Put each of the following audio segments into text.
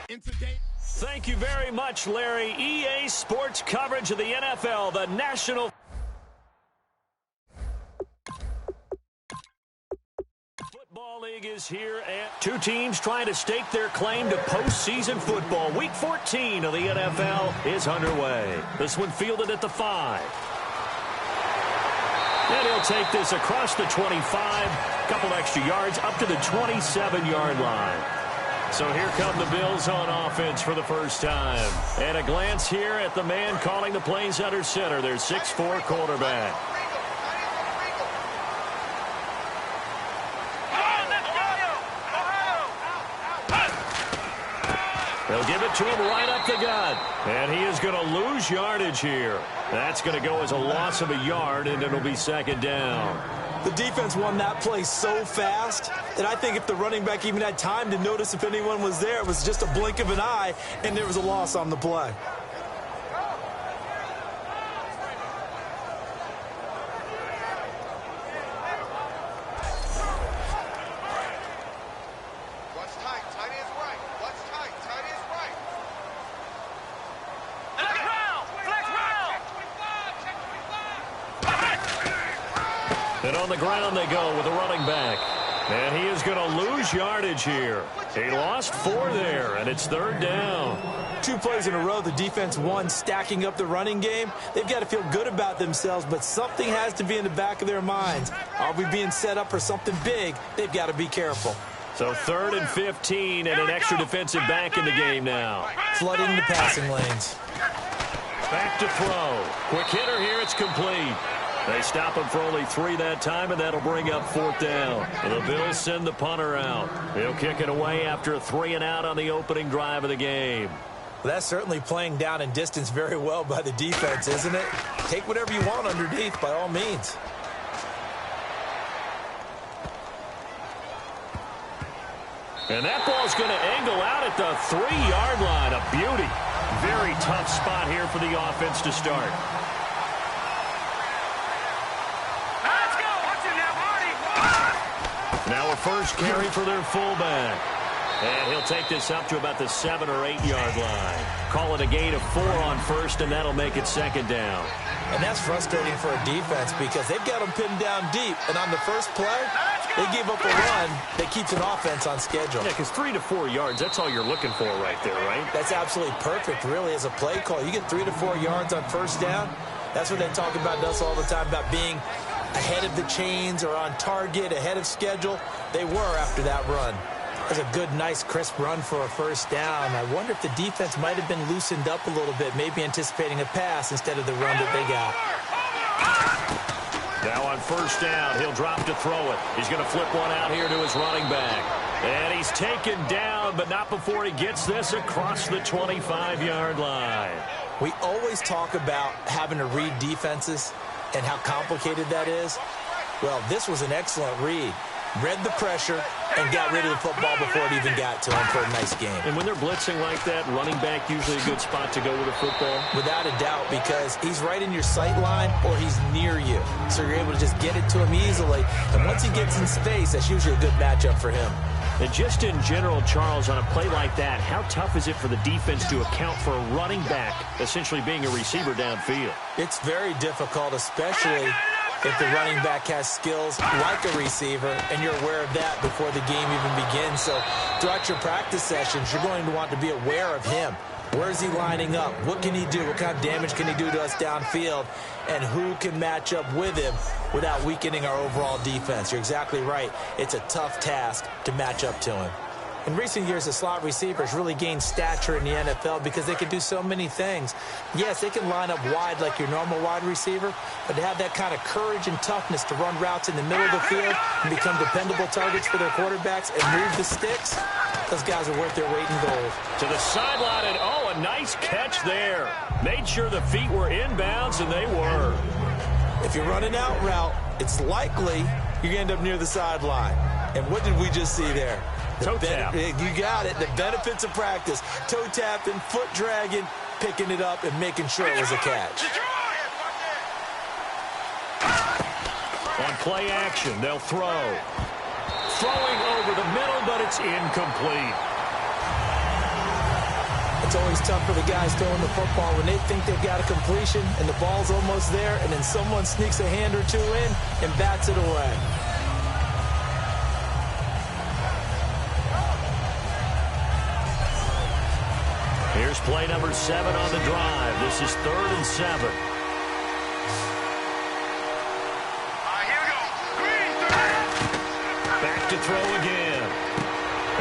Thank you very much, Larry. EA Sports coverage of the NFL, the National Football League is here, and two teams trying to stake their claim to postseason football. Week 14 of the NFL is underway. This one fielded at the 5. And he'll take this across the 25, couple extra yards, up to the 27-yard line. So here come the Bills on offense for the first time. And a glance here at the man calling the plays under center, their 6'4" quarterback. They'll give it to him right up the gut. And he is going to lose yardage here. That's going to go as a loss of a yard, and it'll be second down. The defense won that play so fast that I think if the running back even had time to notice if anyone was there, it was just a blink of an eye, and there was a loss on the play. And on the ground they go with the running back. And he is going to lose yardage here. He lost 4 there, and it's third down. 2 plays in a row, the defense won, stacking up the running game. They've got to feel good about themselves, but something has to be in the back of their minds. Are we being set up for something big? They've got to be careful. So 3rd and 15, and an extra defensive back in the game now. Flooding the passing lanes. Back to throw. Quick hitter here, it's complete. They stop him for only 3 that time, and that'll bring up 4th down. The Bills send the punter out. He'll kick it away after a 3-and-out on the opening drive of the game. Well, that's certainly playing down and distance very well by the defense, isn't it? Take whatever you want underneath, by all means. And that ball's going to angle out at the 3-yard line. A beauty. Very tough spot here for the offense to start. Now a first carry for their fullback. And he'll take this up to about the 7- or 8-yard line. Call it a gain of 4 on first, and that'll make it second down. And that's frustrating for a defense because they've got them pinned down deep. And on the first play, they give up a run that keeps an offense on schedule. Yeah, because 3 to 4 yards, that's all you're looking for right there, right? That's absolutely perfect, really, as a play call. You get 3 to 4 yards on first down. That's what they talk about us all the time, about being ahead of the chains or on target, ahead of schedule. They were after that run. That's a good, nice, crisp run for a first down. I wonder if the defense might have been loosened up a little bit, maybe anticipating a pass instead of the run that they got. Now on first down, he'll drop to throw it. He's going to flip one out here to his running back. And he's taken down, but not before he gets this across the 25-yard line. We always talk about having to read defenses and how complicated that is. Well, this was an excellent read. Read the pressure and got rid of the football before it even got to him for a nice game. And when they're blitzing like that, running back usually a good spot to go with a football? Without a doubt, because he's right in your sight line or he's near you. So you're able to just get it to him easily. And once he gets in space, that's usually a good matchup for him. And just in general, Charles, on a play like that, how tough is it for the defense to account for a running back essentially being a receiver downfield? It's very difficult, especially if the running back has skills like a receiver, and you're aware of that before the game even begins. So throughout your practice sessions, you're going to want to be aware of him. Where is he lining up? What can he do? What kind of damage can he do to us downfield? And who can match up with him without weakening our overall defense? You're exactly right. It's a tough task to match up to him. In recent years, the slot receivers really gained stature in the NFL because they can do so many things. Yes, they can line up wide like your normal wide receiver, but to have that kind of courage and toughness to run routes in the middle of the field and become dependable targets for their quarterbacks and move the sticks, those guys are worth their weight in gold. To the sideline, and oh, a nice catch there. Made sure the feet were inbounds, and they were. If you're running out route, it's likely you're going to end up near the sideline. And what did we just see there? Toe tap. You got it. The benefits of practice. Toe tapping, foot dragging, picking it up, and making sure it was a catch. On play action, they'll throw. Throwing over the middle, but it's incomplete. It's always tough for the guys throwing the football when they think they've got a completion and the ball's almost there, and then someone sneaks a hand or two in and bats it away. Here's play number 7 on the drive. This is 3rd and 7. Back to throw again.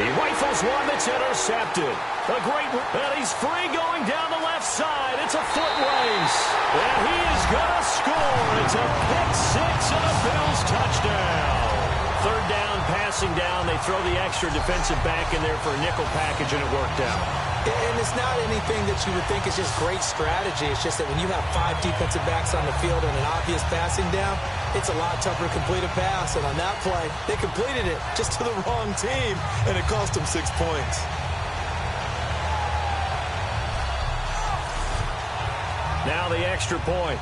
He rifles one that's intercepted. A great, and he's free going down the left side. It's a foot race. And he is going to score. It's a pick 6 and a Bills touchdown. 3rd down, passing down. They throw the extra defensive back in there for a nickel package, and it worked out. And it's not anything that you would think is just great strategy. It's just that when you have 5 defensive backs on the field and an obvious passing down, it's a lot tougher to complete a pass. And on that play, they completed it just to the wrong team, and it cost them 6 points. Now the extra point.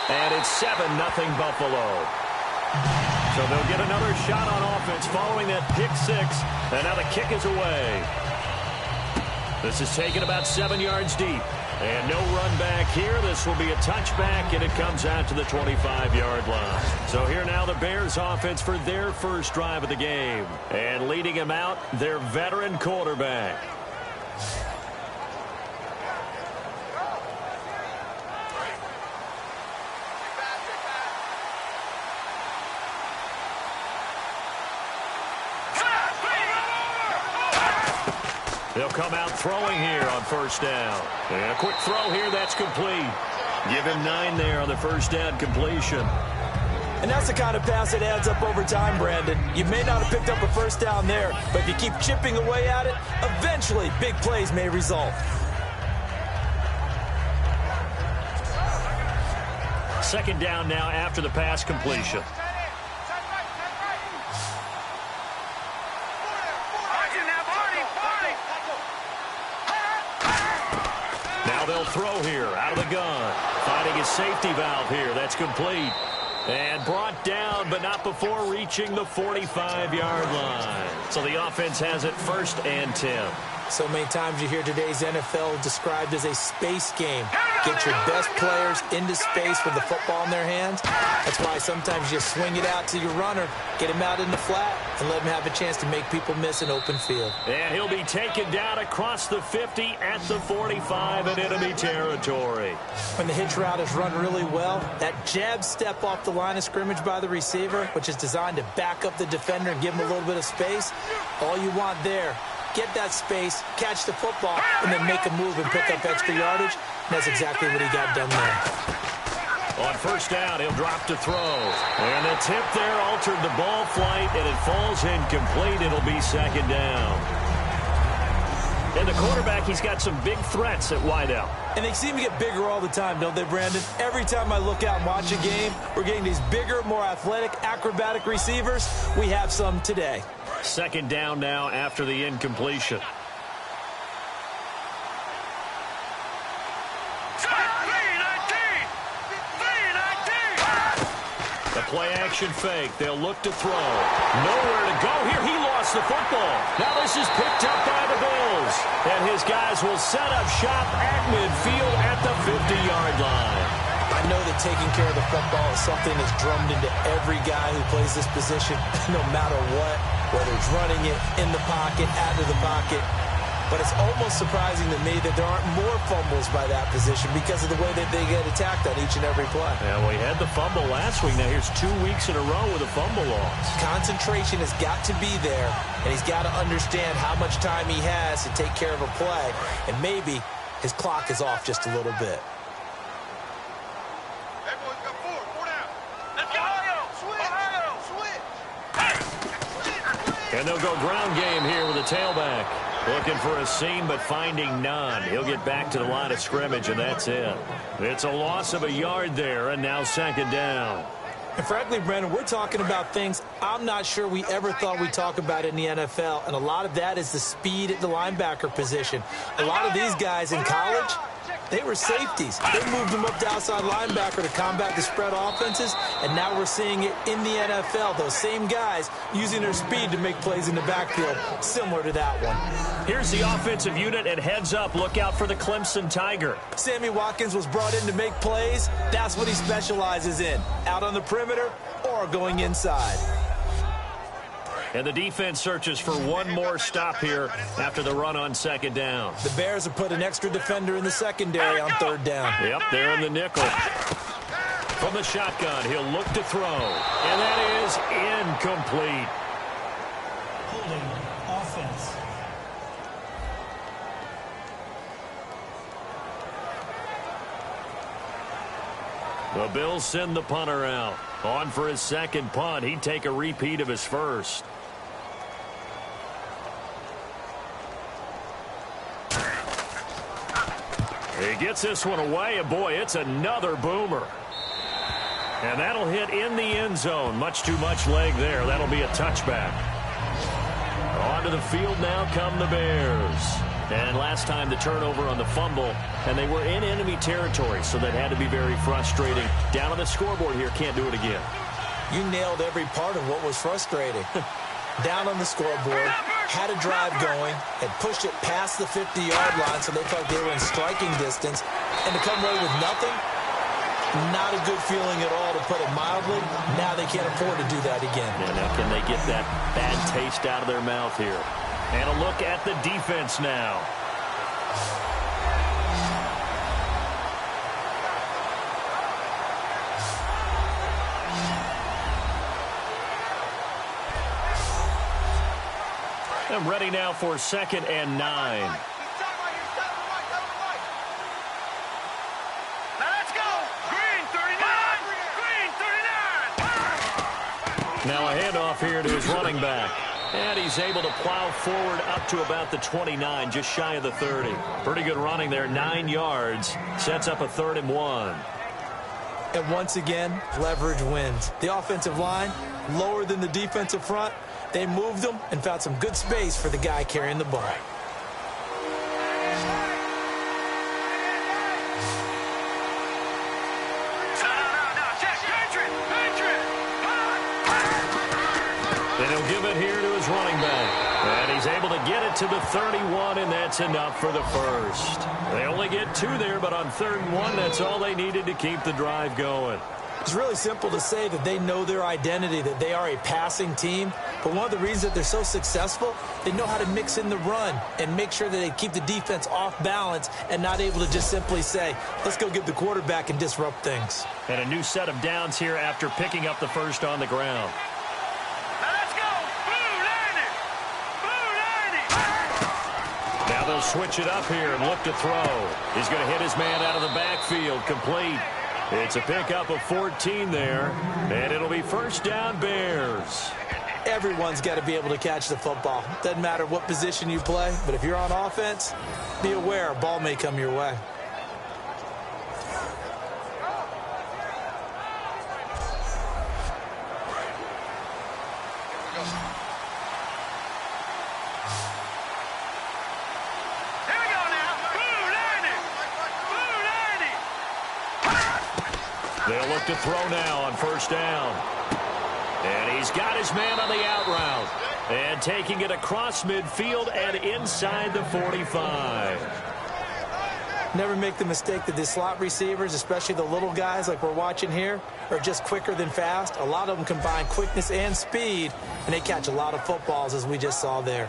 And it's 7-0 Buffalo. So they'll get another shot on offense following that pick 6. And now the kick is away. This is taken about 7 yards deep. And no run back here. This will be a touchback, and it comes out to the 25-yard line. So here now the Bears offense for their first drive of the game. And leading him out, their veteran quarterback. They'll come out throwing here on 1st down. And a quick throw here, that's complete. Give him 9 there on the 1st down completion. And that's the kind of pass that adds up over time, Brandon. You may not have picked up a 1st down there, but if you keep chipping away at it, eventually big plays may result. 2nd down now after the pass completion. Now they'll throw here out of the gun. Finding his safety valve here. That's complete. And brought down, but not before reaching the 45-yard line. So the offense has it 1st and 10. So many times you hear today's NFL described as a space game. Get your best players into space with the football in their hands. That's why sometimes you swing it out to your runner, get him out in the flat, and let him have a chance to make people miss an open field. And he'll be taken down across the 50 at the 45 in enemy territory. When the hitch route is run really well, that jab step off the line of scrimmage by the receiver, which is designed to back up the defender and give him a little bit of space, all you want there, get that space, catch the football, and then make a move and pick up extra yardage. And that's exactly what he got done there. On 1st down, he'll drop to throw. And the tip there altered the ball flight, and it falls incomplete. It'll be 2nd down. And the quarterback, he's got some big threats at wideout. And they seem to get bigger all the time, don't they, Brandon? Every time I look out and watch a game, we're getting these bigger, more athletic, acrobatic receivers. We have some today. 2nd down now after the incompletion. The play-action fake. They'll look to throw. Nowhere to go here. He lost the football. Now this is picked up by the Bills. And his guys will set up shop at midfield at the 50-yard line. I know that taking care of the football is something that's drummed into every guy who plays this position, no matter what, whether it's running it, in the pocket, out of the pocket. But it's almost surprising to me that there aren't more fumbles by that position because of the way that they get attacked on each and every play. Yeah, we had the fumble last week. Now here's 2 weeks in a row with a fumble loss. Concentration has got to be there, and he's got to understand how much time he has to take care of a play. And maybe his clock is off just a little bit. And they'll go ground game here with a tailback. Looking for a seam, but finding none. He'll get back to the line of scrimmage, and that's it. It's a loss of a yard there, and now 2nd down. And frankly, Brandon, we're talking about things I'm not sure we ever thought we'd talk about in the NFL, and a lot of that is the speed at the linebacker position. A lot of these guys in college, They were safeties. They moved them up to outside linebacker to combat the spread offenses, and now we're seeing it in the NFL. Those same guys using their speed to make plays in the backfield, similar to that one. Here's the offensive unit, and heads up, look out for the Clemson Tiger. Sammy Watkins was brought in to make plays. That's what he specializes in, out on the perimeter or going inside. And the defense searches for one more stop here after the run on second down. The Bears have put an extra defender in the secondary on third down. Yep, they're in the nickel. From the shotgun, he'll look to throw. And that is incomplete. Holding offense. The Bills send the punter out. On for his second punt. He'd take a repeat of his first. He gets this one away, and boy, it's another boomer. And that'll hit in the end zone. Much too much leg there. That'll be a touchback. Onto the field now come the Bears. And last time the turnover on the fumble, and they were in enemy territory, so that had to be very frustrating. Down on the scoreboard here, can't do it again. You nailed every part of what was frustrating. Down on the scoreboard, had a drive going, and pushed it past the 50-yard line, so they felt they were in striking distance. And to come away with nothing, not a good feeling at all, to put it mildly. Now they can't afford to do that again. Yeah, now can they get that bad taste out of their mouth here? And a look at the defense now. And ready now for 2nd and 9. Now let's go. Green 39. Green 39. Now a handoff here to his running back. And he's able to plow forward up to about the 29, just shy of the 30. Pretty good running there, 9 yards. Sets up a 3rd and 1. And once again, leverage wins. The offensive line, lower than the defensive front. They moved them and found some good space for the guy carrying the ball. And he'll give it here to his running back. And he's able to get it to the 31, and that's enough for the first. They only get 2 there, but on 3rd and 1, that's all they needed to keep the drive going. It's really simple to say that they know their identity, that they are a passing team. But one of the reasons that they're so successful, they know how to mix in the run and make sure that they keep the defense off balance and not able to just simply say, let's go get the quarterback and disrupt things. And a new set of downs here after picking up the first on the ground. Now they'll switch it up here and look to throw. He's going to hit his man out of the backfield, complete. It's a pickup of 14 there, and it'll be 1st down Bears. Everyone's got to be able to catch the football. Doesn't matter what position you play, but if you're on offense, be aware a ball may come your way. They'll look to throw now on 1st down. And he's got his man on the out route. And taking it across midfield and inside the 45. Never make the mistake that the slot receivers, especially the little guys like we're watching here, are just quicker than fast. A lot of them combine quickness and speed, and they catch a lot of footballs, as we just saw there.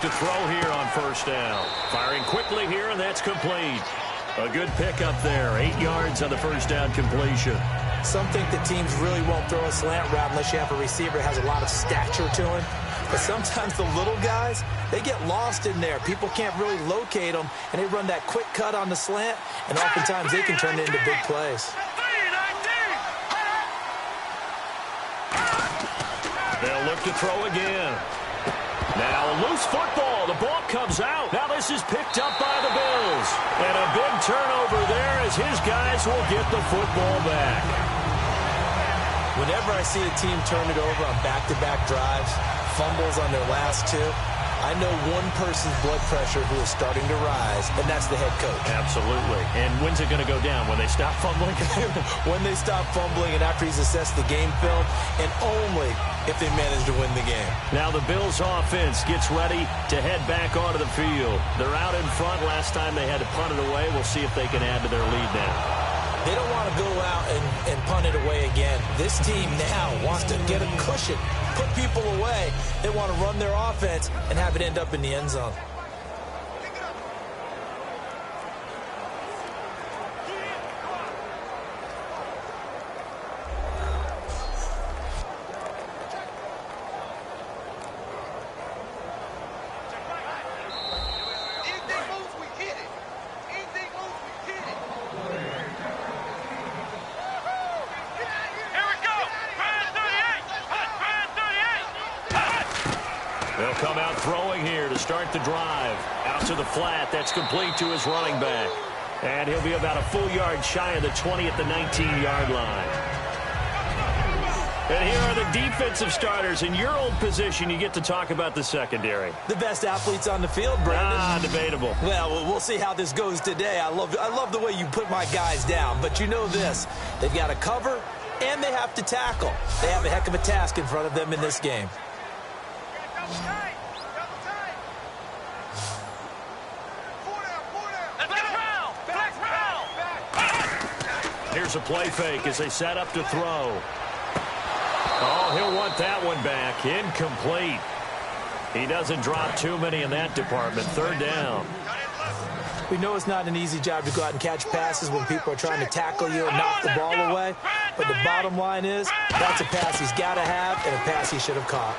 To throw here on 1st down. Firing quickly here, and that's complete. A good pickup there. 8 yards on the 1st down completion. Some think that teams really won't throw a slant route unless you have a receiver that has a lot of stature to him. But sometimes the little guys, they get lost in there. People can't really locate them, and they run that quick cut on the slant, and oftentimes they can turn it into big plays. They'll look back to throw again. Now a loose football. The ball comes out. Now this is picked up by the Bills. And a big turnover there as his guys will get the football back. Whenever I see a team turn it over on back-to-back drives, fumbles on their last two, I know one person's blood pressure who is starting to rise, and that's the head coach. Absolutely. And when's it going to go down? When they stop fumbling? When they stop fumbling and after he's assessed the game film, and only if they manage to win the game. Now the Bills offense gets ready to head back onto the field. They're out in front. Last time they had to punt it away. We'll see if they can add to their lead now. They don't want to go out and punt it away again. This team now wants to get a cushion, put people away. They want to run their offense and have it end up in the end zone. They'll come out throwing here to start the drive. Out to the flat. That's complete to his running back. And he'll be about a full yard shy of the 20 at the 19-yard line. And here are the defensive starters. In your old position, you get to talk about the secondary. The best athletes on the field, Brandon. Debatable. Well, we'll see how this goes today. I love the way you put my guys down. But you know this. They've got to cover, and they have to tackle. They have a heck of a task in front of them in this game. Here's a play fake as they set up to throw. Oh, he'll want that one back. Incomplete. He doesn't drop too many in that department. Third down. We know it's not an easy job to go out and catch passes when people are trying to tackle you and knock the ball away. But the bottom line is, that's a pass he's got to have and a pass he should have caught.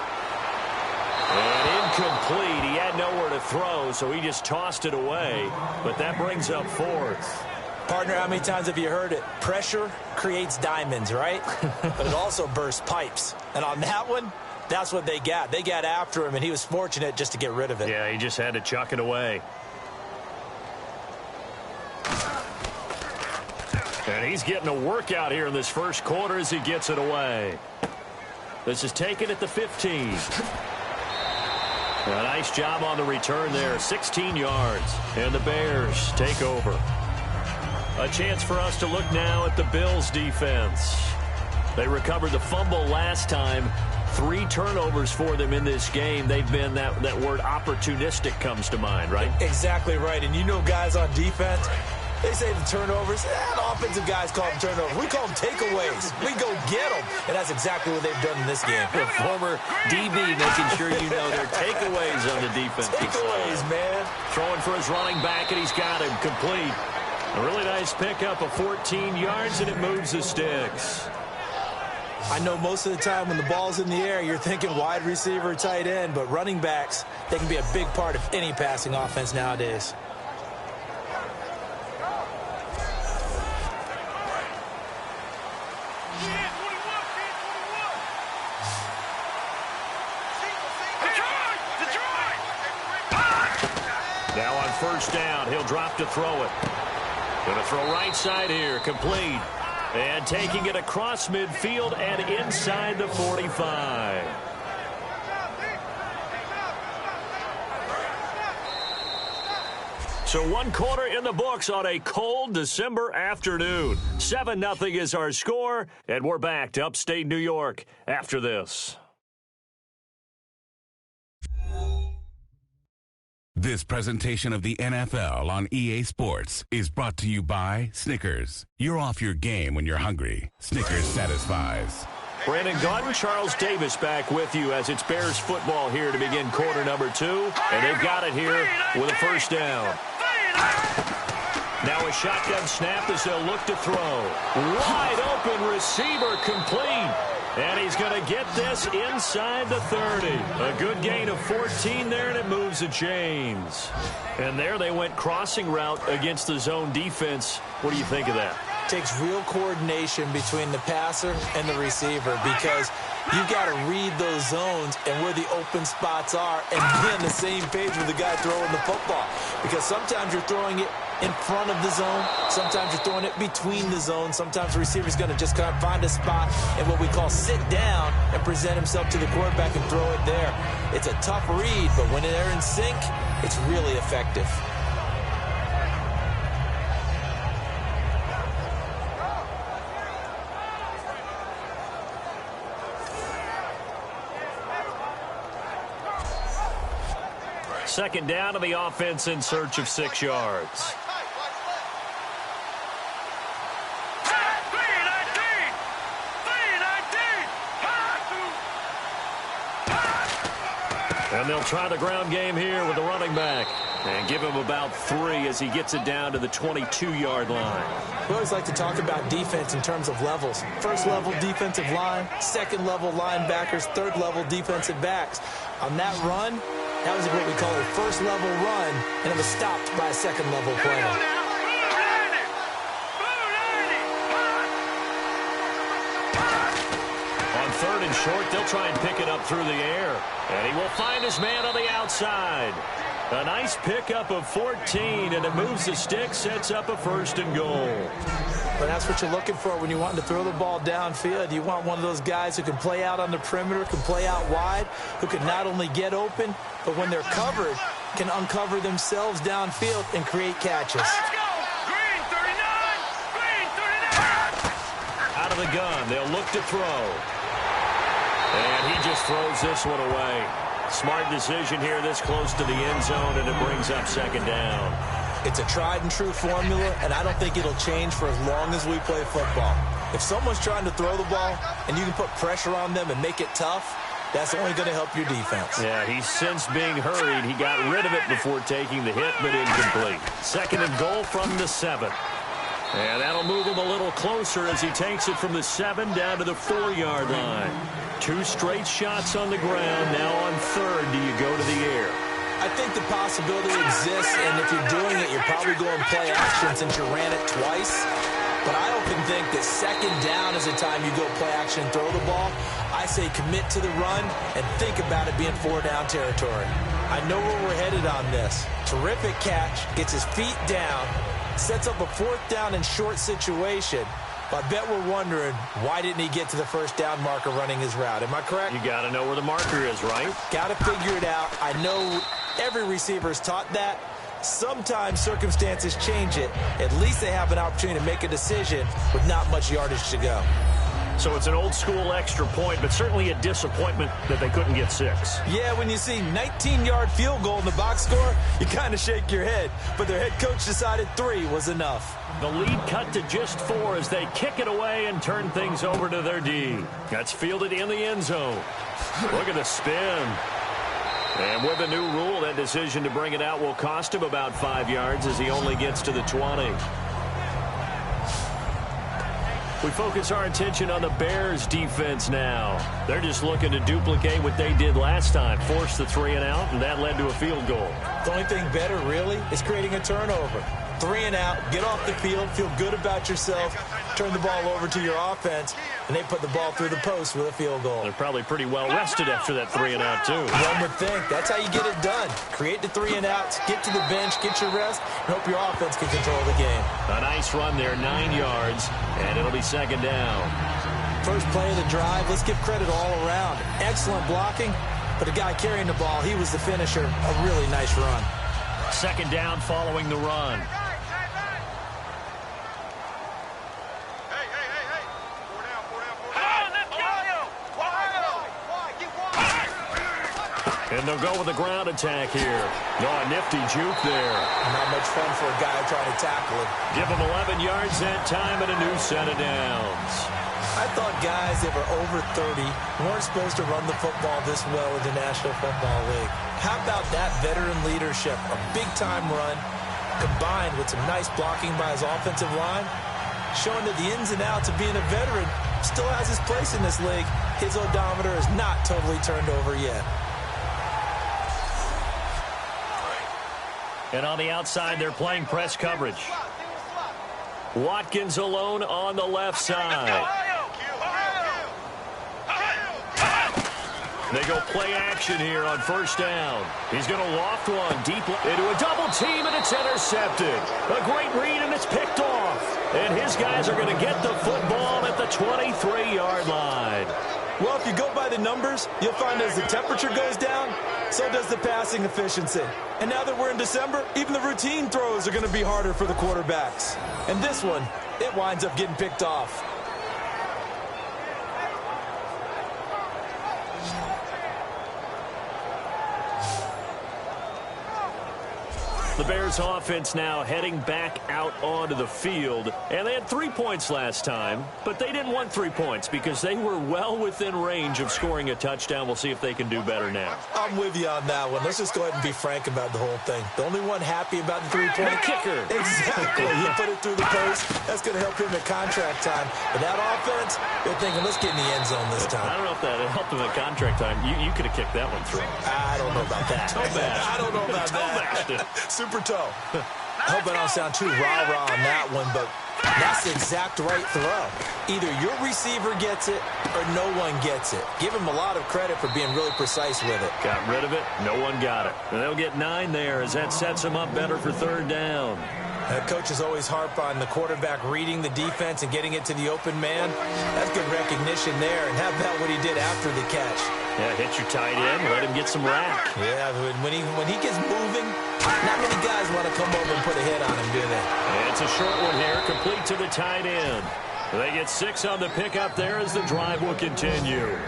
And incomplete. He had nowhere to throw, so he just tossed it away. But that brings up fourth. Partner, how many times have you heard it? Pressure creates diamonds, right? But it also bursts pipes. And on that one, that's what they got. They got after him, and he was fortunate just to get rid of it. Yeah, he just had to chuck it away. And he's getting a workout here in this first quarter as he gets it away. This is taken at the 15. A nice job on the return there. 16 yards. And the Bears take over. A chance for us to look now at the Bills' defense. They recovered the fumble last time. 3 turnovers for them in this game. They've been, that word opportunistic comes to mind, right? Exactly right. And you know guys on defense, they say the turnovers. The offensive guys call them turnovers. We call them takeaways. We go get them. And that's exactly what they've done in this game. The former DB making sure you know their takeaways on the defense. Takeaways, man. Throwing for his running back, and he's got him complete. A really nice pickup of 14 yards, and it moves the sticks. I know most of the time when the ball's in the air, you're thinking wide receiver, tight end, but running backs, they can be a big part of any passing offense nowadays. Now on first down, he'll drop to throw it. Going to throw right side here, complete. And taking it across midfield and inside the 45. So 1 quarter in the books on a cold December afternoon. 7-0 is our score, and we're back to upstate New York after this. This presentation of the NFL on EA Sports is brought to you by Snickers. You're off your game when you're hungry. Snickers satisfies. Brandon Gaudin, Charles Davis back with you as it's Bears football here to begin quarter number 2. And they've got it here with a first down. Now a shotgun snap as they'll look to throw. Wide open receiver complete. And he's going to get this inside the 30. A good gain of 14 there, and it moves the chains. And there they went crossing route against the zone defense. What do you think of that? takes real coordination between the passer and the receiver because you've got to read those zones and where the open spots are and be on the same page with the guy throwing the football. Because sometimes you're throwing it in front of the zone. Sometimes you're throwing it between the zones. Sometimes the receiver's going to just kind of find a spot and what we call sit down and present himself to the quarterback and throw it there. It's a tough read, but when they're in sync, it's really effective. Second down to the offense in search of 6 yards. And they'll try the ground game here with the running back. And give him about 3 as he gets it down to the 22-yard line. We always like to talk about defense in terms of levels. First level defensive line, second level linebackers, third level defensive backs. On that run, that was what we call a first level run, and it was stopped by a second level player. On third and short, they'll try and pick it up through the air. And he will find his man on the outside. A nice pickup of 14, and it moves the stick, sets up a 1st and goal. But that's what you're looking for when you want to throw the ball downfield. You want one of those guys who can play out on the perimeter, can play out wide, who can not only get open, but when they're covered, can uncover themselves downfield and create catches. Let's go! Green 39! Green 39! Out of the gun, they'll look to throw. And he just throws this one away. Smart decision here this close to the end zone, and it brings up 2nd down. It's a tried-and-true formula, and I don't think it'll change for as long as we play football. If someone's trying to throw the ball and you can put pressure on them and make it tough, that's only going to help your defense. Yeah, he's since being hurried. He got rid of it before taking the hit, but incomplete. 2nd and goal from the 7. And that'll move him a little closer as he takes it from the 7 down to the 4-yard line. 2 straight shots on the ground. Now on third, do you go to the air? I think the possibility exists, and if you're doing it, you're probably going play action since you ran it twice. But I often think that 2nd down is the time you go play action and throw the ball. I say commit to the run and think about it being 4-down territory. I know where we're headed on this. Terrific catch, gets his feet down, sets up a 4th down and short situation. But I bet we're wondering, why didn't he get to the 1st down marker running his route? Am I correct? You got to know where the marker is, right? Got to figure it out. I know every receiver is taught that. Sometimes circumstances change it. At least they have an opportunity to make a decision with not much yardage to go. So it's an old-school extra point, but certainly a disappointment that they couldn't get 6. Yeah, when you see 19-yard field goal in the box score, you kind of shake your head. But their head coach decided 3 was enough. The lead cut to just 4 as they kick it away and turn things over to their D. That's fielded in the end zone. Look at the spin. And with the new rule, that decision to bring it out will cost him about 5 yards as he only gets to the 20. We focus our attention on the Bears defense now. They're just looking to duplicate what they did last time, force the 3 and out, and that led to a field goal. The only thing better, really, is creating a turnover. 3 and out, get off the field, feel good about yourself, turn the ball over to your offense, and they put the ball through the post with a field goal. They're probably pretty well rested after that 3 and out, too. One would think. That's how you get it done. Create the 3 and outs, get to the bench, get your rest, and hope your offense can control the game. A nice run there, 9 yards, and it'll be 2nd down. First play of the drive, let's give credit all around. Excellent blocking, but the guy carrying the ball, he was the finisher. A really nice run. 2nd down following the run. And they'll go with a ground attack here. No, a nifty juke there. Not much fun for a guy trying to tackle him. Give him 11 yards that time and a new set of downs. I thought guys that were over 30 weren't supposed to run the football this well in the National Football League. How about that veteran leadership? A big-time run combined with some nice blocking by his offensive line, showing that the ins and outs of being a veteran still has his place in this league. His odometer is not totally turned over yet. And on the outside, they're playing press coverage. Watkins alone on the left side. They go play action here on first down. He's going to loft one deep into a double team, and it's intercepted. A great read, and it's picked off. And his guys are going to get the football at the 23-yard line. Well, if you go by the numbers, you'll find as the temperature goes down, so does the passing efficiency. And now that we're in December, even the routine throws are going to be harder for the quarterbacks. And this one, it winds up getting picked off. The Bears offense now heading back out onto the field. And they had 3 points last time, but they didn't want 3 points because they were well within range of scoring a touchdown. We'll see if they can do better now. I'm with you on that one. Let's just go ahead and be frank about the whole thing. The only one happy about the 3-point kicker. Exactly. He put it through the post. That's going to help him at contract time. But that offense, they're thinking, let's get in the end zone this time. I don't know if that helped him at contract time. You could have kicked that one through. I don't know about that. I don't know about that. Super toe. I hope I don't sound too rah-rah on that one, but that's the exact right throw. Either your receiver gets it or no one gets it. Give him a lot of credit for being really precise with it. Got rid of it. No one got it. And they'll get 9 there as that sets them up better for third down. Coaches always harp on the quarterback reading the defense and getting it to the open man. That's good recognition there. And how about what he did after the catch? Yeah, hit your tight end, let him get some rack. Yeah, when he gets moving, not many guys want to come over and put a hit on him, do they? And it's a short one here, complete to the tight end. They get 6 on the pickup there as the drive will continue.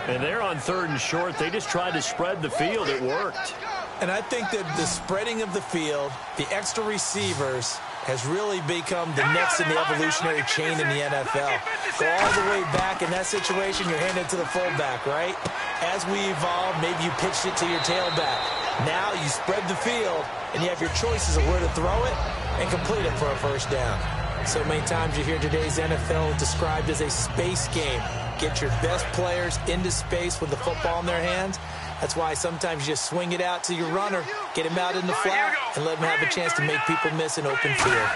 And they're on 3rd and short. They just tried to spread the field. It worked. And I think that the spreading of the field, the extra receivers, has really become the next in the evolutionary chain in the NFL. Go all the way back in that situation, you're handed to the fullback, right? As we evolve, maybe you pitched it to your tailback. Now you spread the field, and you have your choices of where to throw it and complete it for a first down. So many times you hear today's NFL described as a space game. Get your best players into space with the football in their hands. That's why sometimes you just swing it out to your runner, get him out in the flat, and let him have a chance to make people miss an open field.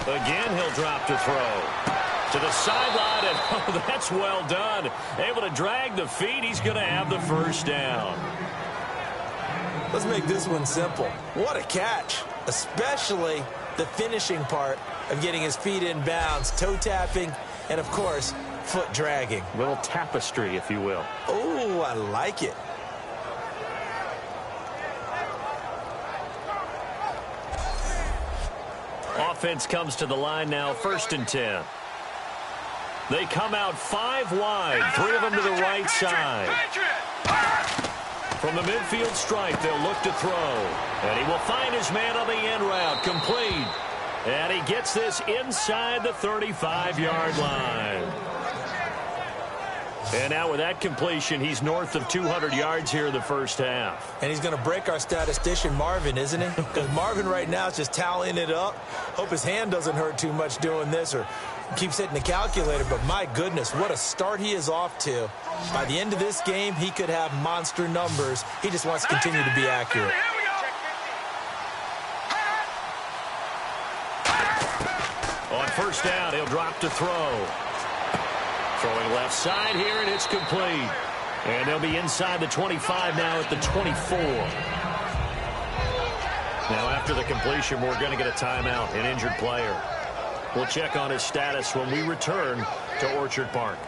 Again, he'll drop to throw. To the sideline, and oh, that's well done. Able to drag the feet. He's going to have the first down. Let's make this one simple. What a catch, especially the finishing part of getting his feet in bounds, toe tapping, and, of course, foot dragging. A little tapestry, if you will. Oh, I like it. Offense comes to the line now, 1st and 10. They come out 5 wide, 3 of them to the right side. From the midfield stripe, they'll look to throw. And he will find his man on the end route, complete. And he gets this inside the 35-yard line. And now with that completion, he's north of 200 yards here in the first half. And he's going to break our statistician, Marvin, isn't he? Because Marvin right now is just tallying it up. Hope his hand doesn't hurt too much doing this or keeps hitting the calculator. But my goodness, what a start he is off to. By the end of this game, he could have monster numbers. He just wants to continue to be accurate. On first down, he'll drop to throw. Throwing left side here, and it's complete. And they'll be inside the 25 now at the 24. Now, after the completion, we're going to get a timeout, an injured player. We'll check on his status when we return to Orchard Park.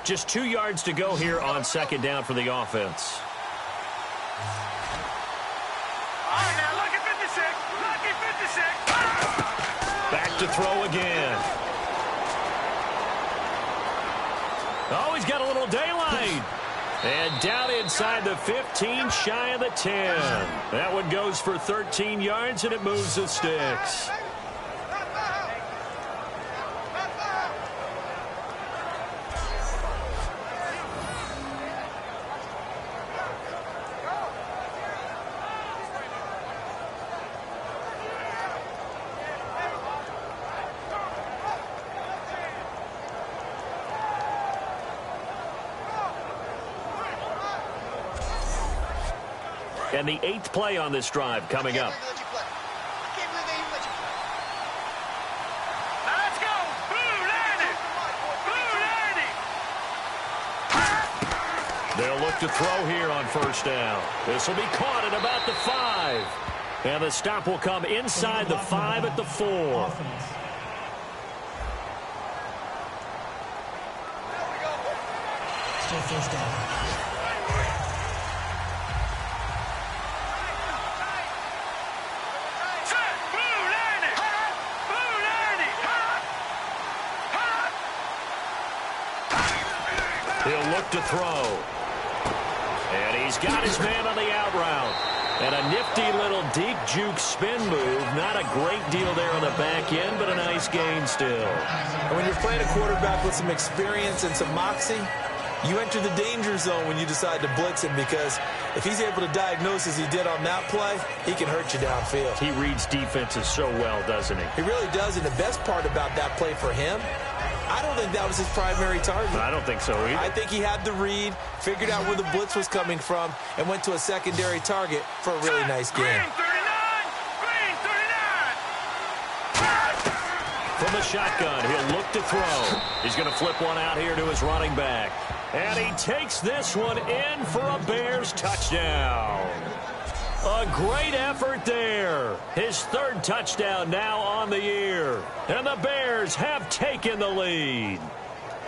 Just 2 yards to go here on 2nd down for the offense. Back to throw again. Oh, he's got a little daylight. And down inside the 15, shy of the 10. That one goes for 13 yards, and it moves the sticks. And the 8th play on this drive coming up. Let's go. Blue landing. Blue landing. They'll look to throw here on first down. This will be caught at about the 5. And the stop will come inside the 5 at the 4. Still first down. Set. Blue landing. Blue landing. He'll look to throw. And he's got his man on the out route. And a nifty little deep juke spin move. Not a great deal there on the back end, but a nice gain still. And when you're playing a quarterback with some experience and some moxie, you enter the danger zone when you decide to blitz him, because if he's able to diagnose as he did on that play, he can hurt you downfield. He reads defenses so well, doesn't he? He really does, and the best part about that play for him, I don't think that was his primary target. I don't think so either. I think he had the read, figured out where the blitz was coming from, and went to a secondary target for a really nice game. Green 39. Green 39. From the shotgun, he'll look to throw. He's going to flip one out here to his running back. And he takes this one in for a Bears touchdown. A great effort there. His 3rd touchdown now on the year. And the Bears have taken the lead.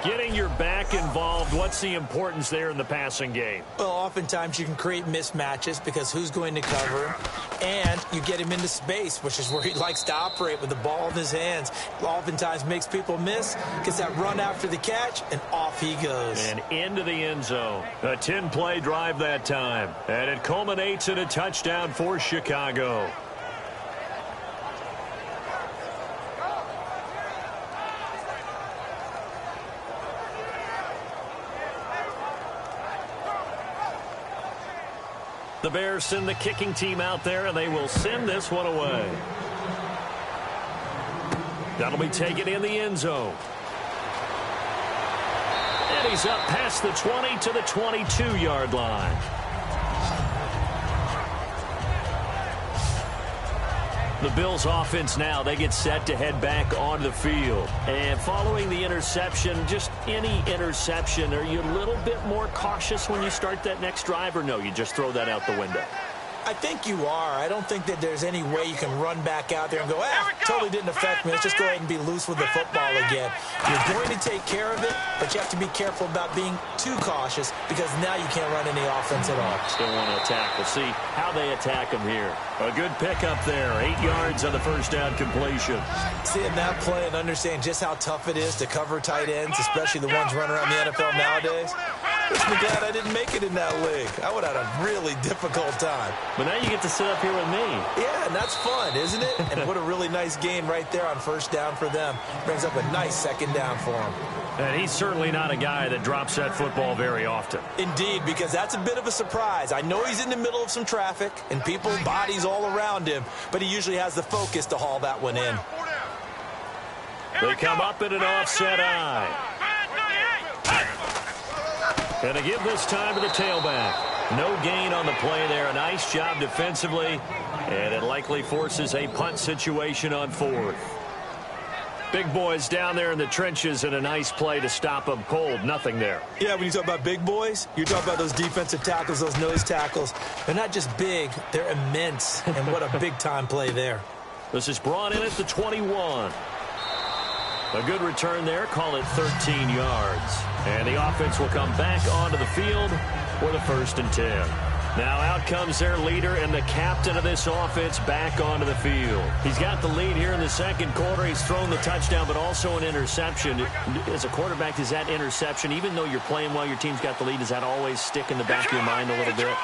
Getting your back involved, what's the importance there in the passing game? Well, oftentimes you can create mismatches because who's going to cover him, and you get him into space, which is where he likes to operate with the ball in his hands. Oftentimes makes people miss, gets that run after the catch, and off he goes. And into the end zone. A 10-play drive that time. And it culminates in a touchdown for Chicago. The Bears send the kicking team out there, and they will send this one away. That'll be taken in the end zone. And he's up past the 20 to the 22-yard line. The Bills offense now, they get set to head back onto the field. And following the interception, just any interception, are you a little bit more cautious when you start that next drive, or no, you just throw that out the window? I think you are. I don't think that there's any way you can run back out there and go, totally didn't affect me. Let's just go ahead and be loose with the football again. You're going to take care of it, but you have to be careful about being too cautious, because now you can't run any offense at all. Still want to attack. We'll see how they attack him here. A good pickup there. 8 yards on the first down completion. Seeing that play and understanding just how tough it is to cover tight ends, especially the ones running around the NFL nowadays, makes me glad I didn't make it in that league. I would have had a really difficult time. But now you get to sit up here with me. Yeah, and that's fun, isn't it? And what a really nice gain right there on first down for them. Brings up a nice second down for them. And he's certainly not a guy that drops that football very often. Indeed, because that's a bit of a surprise. I know he's in the middle of some traffic and people, bodies all around him, but he usually has the focus to haul that one in. They come up in an offset eye. And they give this time to the tailback. No gain on the play there. A nice job defensively. And it likely forces a punt situation on 4th. Big boys down there in the trenches, and a nice play to stop them cold. Nothing there. Yeah, when you talk about big boys, you're talking about those defensive tackles, those nose tackles. They're not just big, they're immense. And what a big-time play there. This is brought in at the 21. A good return there. Call it 13 yards. And the offense will come back onto the field for the 1st and 10. Now out comes their leader and the captain of this offense back onto the field. He's got the lead here in the second quarter. He's thrown the touchdown, but also an interception. As a quarterback, does that interception, even though you're playing while your team's got the lead, does that always stick in the back of your mind a little bit?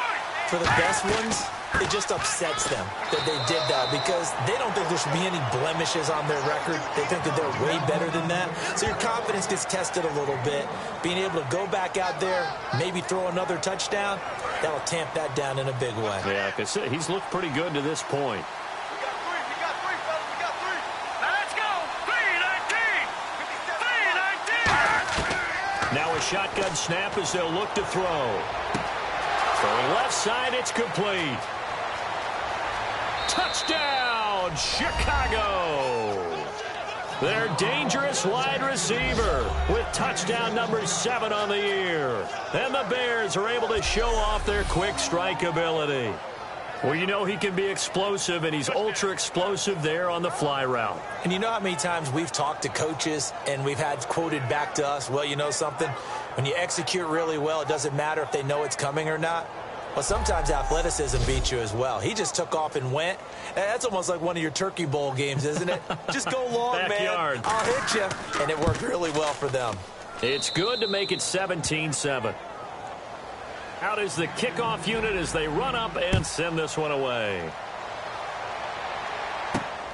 For the best ones, it just upsets them that they did that, because they don't think there should be any blemishes on their record. They think that they're way better than that. So your confidence gets tested a little bit. Being able to go back out there, maybe throw another touchdown, that'll tamp that down in a big way. Yeah, because he's looked pretty good to this point. We got three, fellas. We got three. Let's go. 3-19. 3-19. Now a shotgun snap as they'll look to throw. Throwing left side, it's complete. Touchdown, Chicago! Their dangerous wide receiver with touchdown number 7 on the year. And the Bears are able to show off their quick strike ability. Well, you know he can be explosive, and he's ultra explosive there on the fly route. And you know how many times we've talked to coaches and we've had quoted back to us, well, you know something? When you execute really well, it doesn't matter if they know it's coming or not. Well, sometimes athleticism beats you as well. He just took off and went. That's almost like one of your Turkey Bowl games, isn't it? Just go long, Backyard. man. I'll hit you. And it worked really well for them. It's good to make it 17-7. Out is the kickoff unit as they run up and send this one away.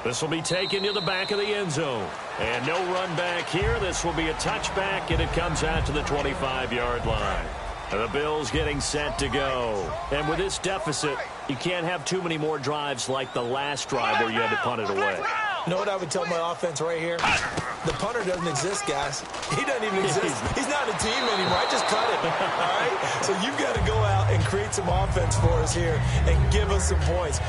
This will be taken to the back of the end zone. And no run back here. This will be a touchback, and it comes out to the 25-yard line. The Bills getting set to go. And with this deficit, you can't have too many more drives like the last drive where you had to punt it away. You know what I would tell my offense right here? The punter doesn't exist, guys. He doesn't even exist. He's not a team anymore. I just cut him. All right? So you've got to go out and create some offense for us here and give us some points.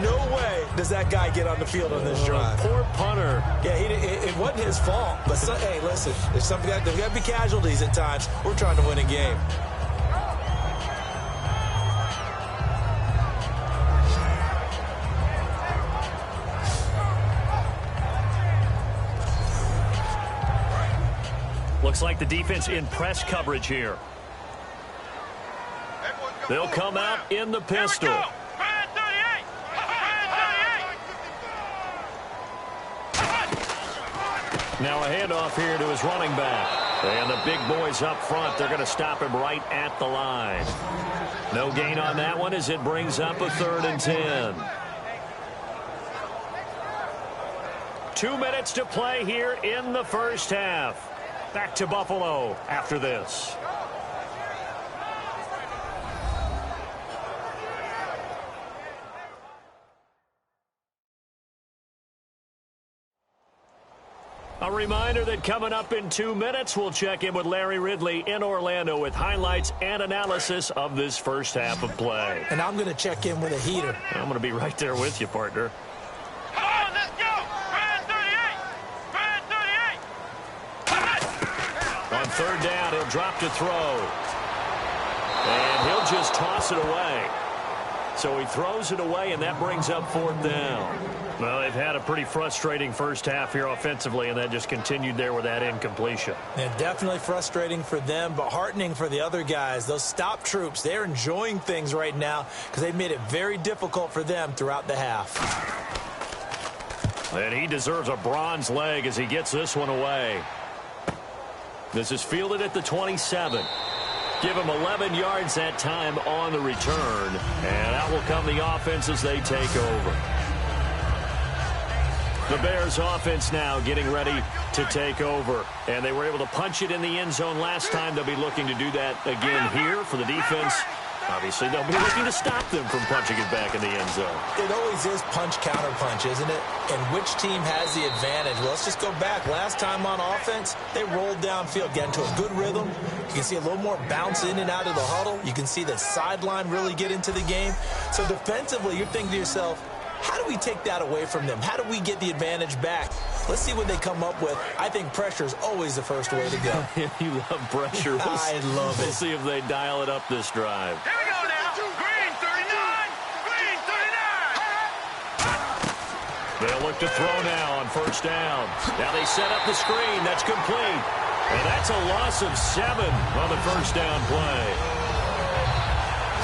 No way does that guy get on the field on this drive. Poor punter. Yeah, it wasn't his fault. But, hey, listen, there's got to be casualties at times. We're trying to win a game. Looks like the defense in press coverage here. They'll come out in the pistol. Now a handoff here to his running back. And the big boys up front, they're going to stop him right at the line. No gain on that one as it brings up a 3rd and 10. 2 minutes to play here in the first half. Back to Buffalo after this. A reminder that coming up in 2 minutes, we'll check in with Larry Ridley in Orlando with highlights and analysis of this first half of play. And I'm going to check in with a heater. I'm going to be right there with you, partner. On 3rd down, he'll drop to throw. And he'll just toss it away. So he throws it away, and that brings up 4th down. Well, they've had a pretty frustrating first half here offensively, and that just continued there with that incompletion. Yeah, definitely frustrating for them, but heartening for the other guys. Those stop troops, they're enjoying things right now because they've made it very difficult for them throughout the half. And he deserves a bronze leg as he gets this one away. This is fielded at the 27. Give him 11 yards that time on the return. And out will come the offense as they take over. The Bears offense now getting ready to take over. And they were able to punch it in the end zone last time. They'll be looking to do that again here for the defense. Obviously, they'll be looking to stop them from punching it back in the end zone. It always is punch-counter-punch, isn't it? And which team has the advantage? Well, let's just go back. Last time on offense, they rolled downfield, got into a good rhythm. You can see a little more bounce in and out of the huddle. You can see the sideline really get into the game. So defensively, you're thinking to yourself, how do we take that away from them? How do we get the advantage back? Let's see what they come up with. I think pressure is always the first way to go. You love pressure. I love it. We'll see if they dial it up this drive. Here we go now. Green 39. Green 39. They'll look to throw now on 1st down. Now they set up the screen. That's complete. And that's a loss of 7 on the 1st down play.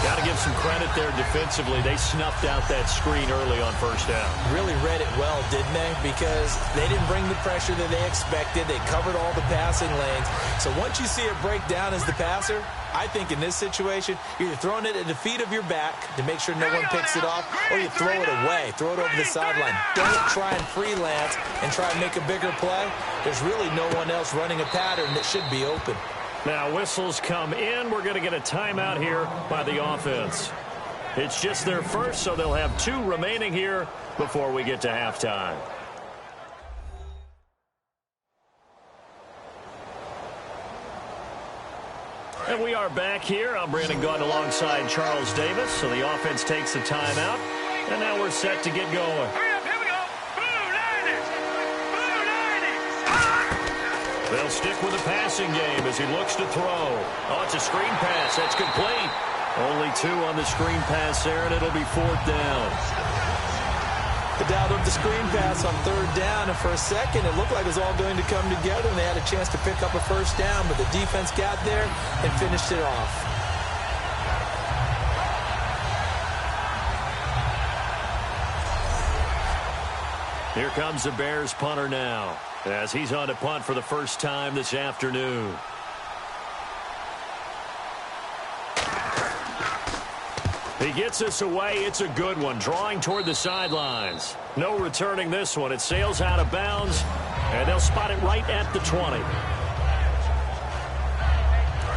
Got to give some credit there defensively. They snuffed out that screen early on 1st down. Really read it well, didn't they? Because they didn't bring the pressure that they expected. They covered all the passing lanes. So once you see it break down as the passer, I think in this situation, you're either throwing it at the feet of your back to make sure no one picks it off, or you throw it away, throw it over the sideline. Don't try and freelance and try and make a bigger play. There's really no one else running a pattern that should be open. Now whistles come in. We're going to get a timeout here by the offense. It's just their first, so they'll have 2 remaining here before we get to halftime. And we are back here. I'm Brandon Gaudin alongside Charles Davis. So the offense takes a timeout. And now we're set to get going. Hurry up, here we go. Blue 90s. Blue 90s. They'll stick with the passing game as he looks to throw. Oh, it's a screen pass. That's complete. Only 2 on the screen pass there, and it'll be 4th down. The doubt of the screen pass on 3rd down, and for a second it looked like it was all going to come together and they had a chance to pick up a 1st down, but the defense got there and finished it off. Here comes the Bears punter now as he's on to punt for the first time this afternoon. He gets us away. It's a good one. Drawing toward the sidelines. No returning this one. It sails out of bounds, and they'll spot it right at the 20.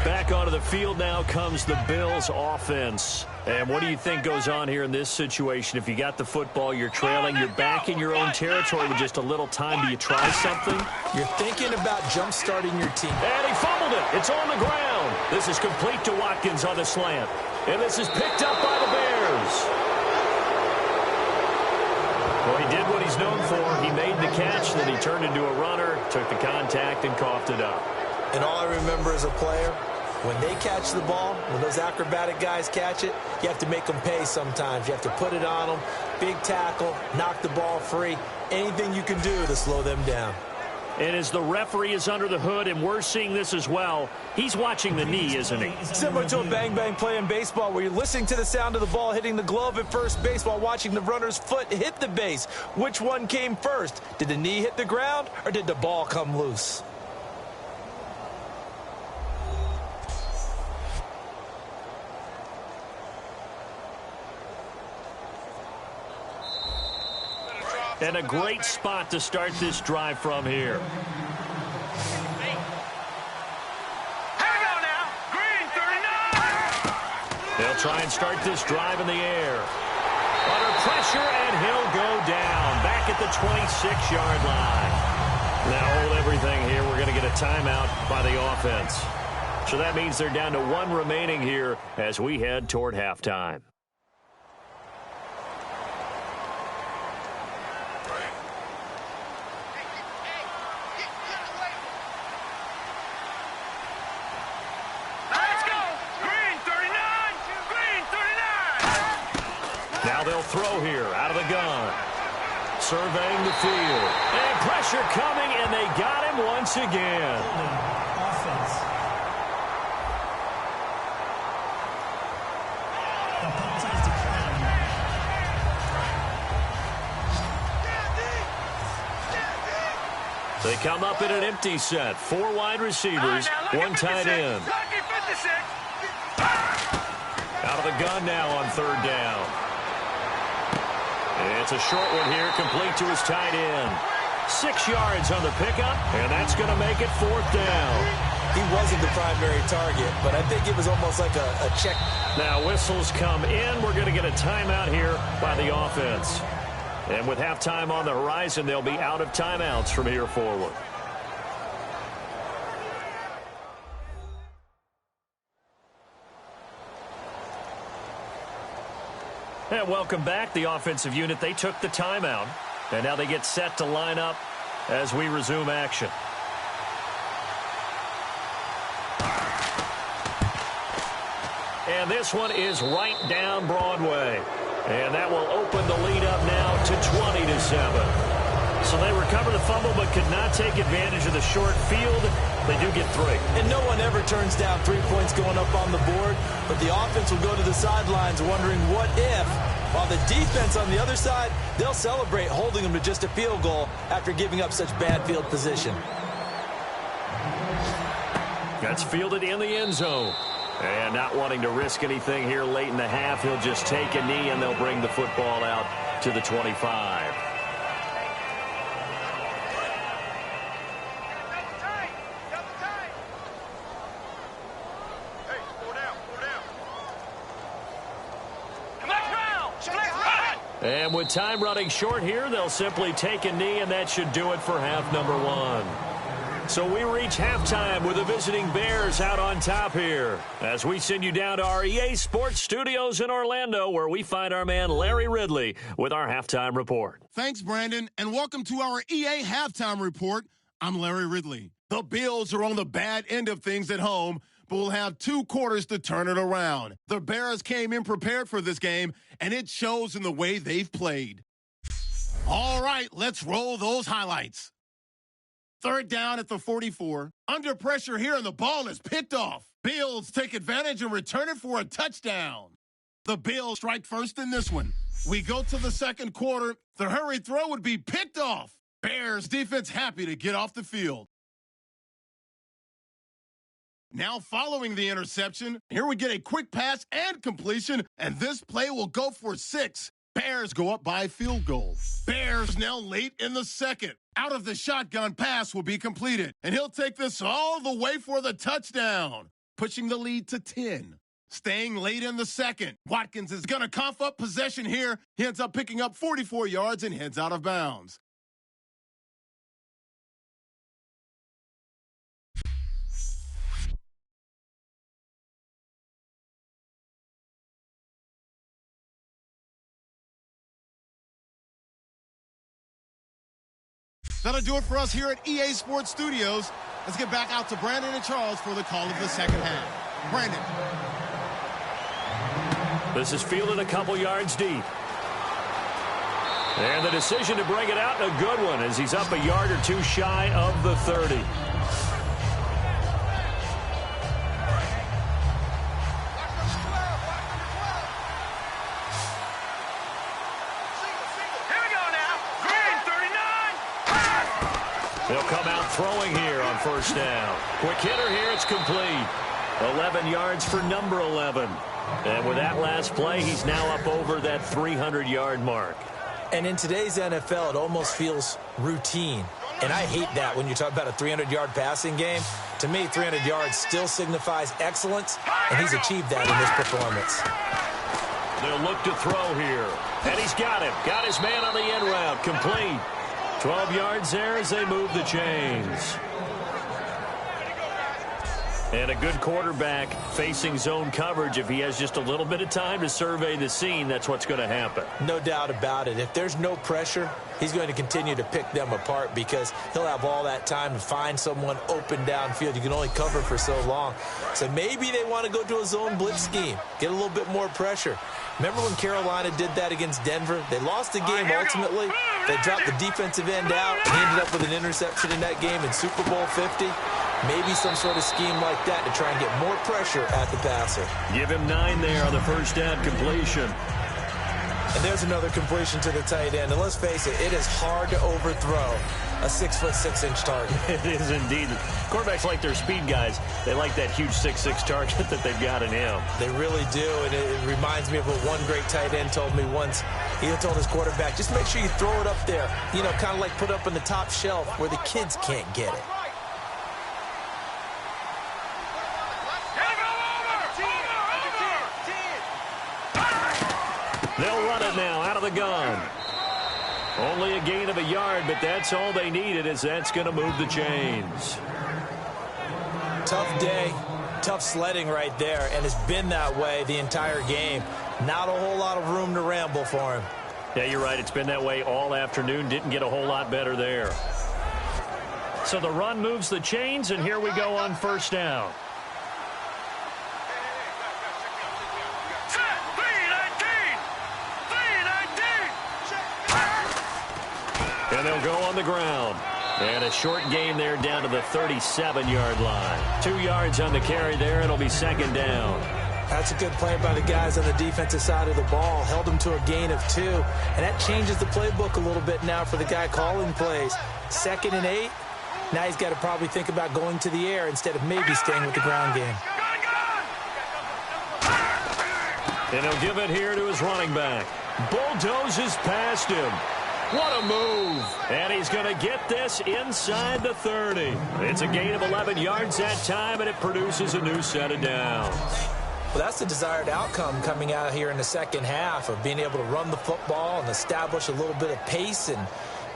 Back onto the field now comes the Bills offense. And what do you think goes on here in this situation? If you got the football, you're trailing, you're back in your own territory with just a little time. Do you try something? You're thinking about jump-starting your team. And he fumbled it. It's on the ground. This is complete to Watkins on the slant. And this is picked up by the Bears. Well, he did what he's known for. He made the catch, then he turned into a runner, took the contact, and coughed it up. And all I remember as a player, when they catch the ball, when those acrobatic guys catch it, you have to make them pay sometimes. You have to put it on them, big tackle, knock the ball free, anything you can do to slow them down. And as the referee is under the hood, and we're seeing this as well, he's watching the knee, isn't he? Similar to a bang-bang play in baseball where you're listening to the sound of the ball hitting the glove at first base while watching the runner's foot hit the base. Which one came first? Did the knee hit the ground or did the ball come loose? And a great spot to start this drive from here. Here we go now. Green 39. They'll try and start this drive in the air. Under pressure, and he'll go down. Back at the 26-yard line. Now hold everything here. We're going to get a timeout by the offense. So that means they're down to 1 remaining here as we head toward halftime. They'll throw here out of the gun. Surveying the field. And pressure coming, and they got him once again. Offense. The penalty is declined. They come up in an empty set. 4 wide receivers, 1 tight end. Out of the gun now on 3rd down. It's a short one here, complete to his tight end. 6 yards on the pickup, and that's going to make it 4th down. He wasn't the primary target, but I think it was almost like a check. Now whistles come in. We're going to get a timeout here by the offense. And with halftime on the horizon, they'll be out of timeouts from here forward. And welcome back. The offensive unit, they took the timeout. And now they get set to line up as we resume action. And this one is right down Broadway. And that will open the lead up now to 20-7. So they recover the fumble but could not take advantage of the short field. They do get 3. And no one ever turns down 3 points going up on the board, but the offense will go to the sidelines wondering what if, while the defense on the other side, they'll celebrate holding them to just a field goal after giving up such bad field position. That's fielded in the end zone. And not wanting to risk anything here late in the half, he'll just take a knee and they'll bring the football out to the 25. And with time running short here, they'll simply take a knee, and that should do it for half number 1. So we reach halftime with the visiting Bears out on top here as we send you down to our EA Sports Studios in Orlando, where we find our man Larry Ridley with our halftime report. Thanks, Brandon, and welcome to our EA Halftime Report. I'm Larry Ridley. The Bills are on the bad end of things at home, but will have 2 quarters to turn it around. The Bears came in prepared for this game, and it shows in the way they've played. All right, let's roll those highlights. 3rd down at the 44. Under pressure here, and the ball is picked off. Bills take advantage and return it for a touchdown. The Bills strike first in this one. We go to the 2nd quarter. The hurry throw would be picked off. Bears defense happy to get off the field. Now following the interception, here we get a quick pass and completion, and this play will go for 6. Bears go up by field goal. Bears now late in the 2nd. Out of the shotgun, pass will be completed, and he'll take this all the way for the touchdown, pushing the lead to 10. Staying late in the 2nd, Watkins is going to cough up possession here. He ends up picking up 44 yards and heads out of bounds. That'll do it for us here at EA Sports Studios. Let's get back out to Brandon and Charles for the call of the second half. Brandon. This is fielded a couple yards deep. And the decision to bring it out, a good one, as he's up a yard or 2 shy of the 30. They'll come out throwing here on 1st down. Quick hitter here, it's complete. 11 yards for number 11. And with that last play, he's now up over that 300-yard mark. And in today's NFL, it almost feels routine. And I hate that when you talk about a 300-yard passing game. To me, 300 yards still signifies excellence, and he's achieved that in this performance. They'll look to throw here. And he's got him. Got his man on the end route. Complete. 12 yards there as they move the chains. And a good quarterback facing zone coverage. If he has just a little bit of time to survey the scene, that's what's going to happen. No doubt about it. If there's no pressure, he's going to continue to pick them apart because he'll have all that time to find someone open downfield. You can only cover for so long. So maybe they want to go to a zone blitz scheme, get a little bit more pressure. Remember when Carolina did that against Denver? They lost the game ultimately. They dropped the defensive end out. He ended up with an interception in that game in Super Bowl 50. Maybe some sort of scheme like that to try and get more pressure at the passer. Give him 9 there on the 1st down completion. And there's another completion to the tight end. And let's face it, it is hard to overthrow a 6'6" target. It is indeed. Quarterbacks like their speed guys. They like that huge 6'6" target that they've got in him. They really do, and it reminds me of what one great tight end told me once. He told his quarterback, just make sure you throw it up there, you know, kind of like put up on the top shelf where the kids can't get it. They'll run it now out of the gun. Only a gain of a yard, but that's all they needed, as that's going to move the chains. Tough day, tough sledding right there, and it's been that way the entire game. Not a whole lot of room to ramble for him. Yeah, you're right. It's been that way all afternoon. Didn't get a whole lot better there. So the run moves the chains, and here we go on 1st down. And they'll go on the ground. And a short gain there down to the 37-yard line. 2 yards on the carry there. It'll be 2nd down. That's a good play by the guys on the defensive side of the ball. Held them to a gain of 2. And that changes the playbook a little bit now for the guy calling plays. 2nd and 8. Now he's got to probably think about going to the air instead of maybe staying with the ground game. And he'll give it here to his running back. Bulldozes past him. What a move. And he's going to get this inside the 30. It's a gain of 11 yards that time, and it produces a new set of downs. Well, that's the desired outcome coming out here in the second half of being able to run the football and establish a little bit of pace and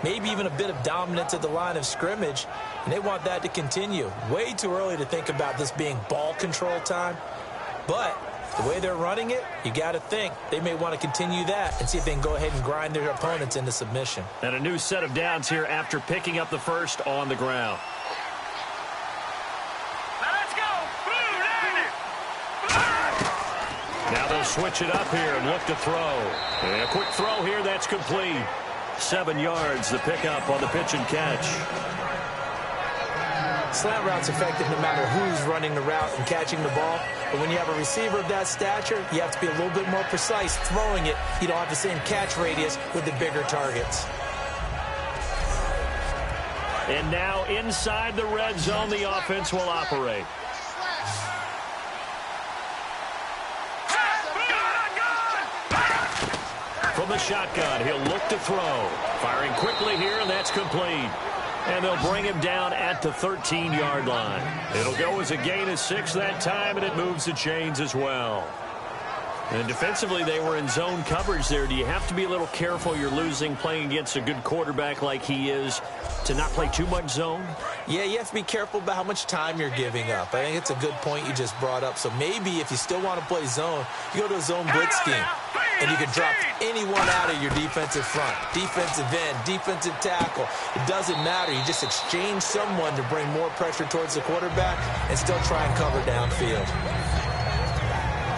maybe even a bit of dominance at the line of scrimmage, and they want that to continue. Way too early to think about this being ball control time, but the way they're running it, you got to think they may want to continue that and see if they can go ahead and grind their opponents into submission. And a new set of downs here after picking up the first on the ground. Let's go. Blue, down it. Now they'll switch it up here and look to throw. And a quick throw here, that's complete. 7 yards, the pickup on the pitch and catch. Slant route's effective no matter who's running the route and catching the ball. But when you have a receiver of that stature, you have to be a little bit more precise throwing it. You don't have the same catch radius with the bigger targets. And now inside the red zone, the offense will operate. From the shotgun, he'll look to throw. Firing quickly here, and that's complete. And they'll bring him down at the 13-yard line. It'll go as a gain of 6 that time, and it moves the chains as well. And defensively, they were in zone coverage there. Do you have to be a little careful? You're losing playing against a good quarterback like he is to not play too much zone? Yeah, you have to be careful about how much time you're giving up. I think it's a good point you just brought up. So maybe if you still want to play zone, you go to a zone blitz scheme. And you can drop anyone out of your defensive front, defensive end, defensive tackle. It doesn't matter. You just exchange someone to bring more pressure towards the quarterback and still try and cover downfield.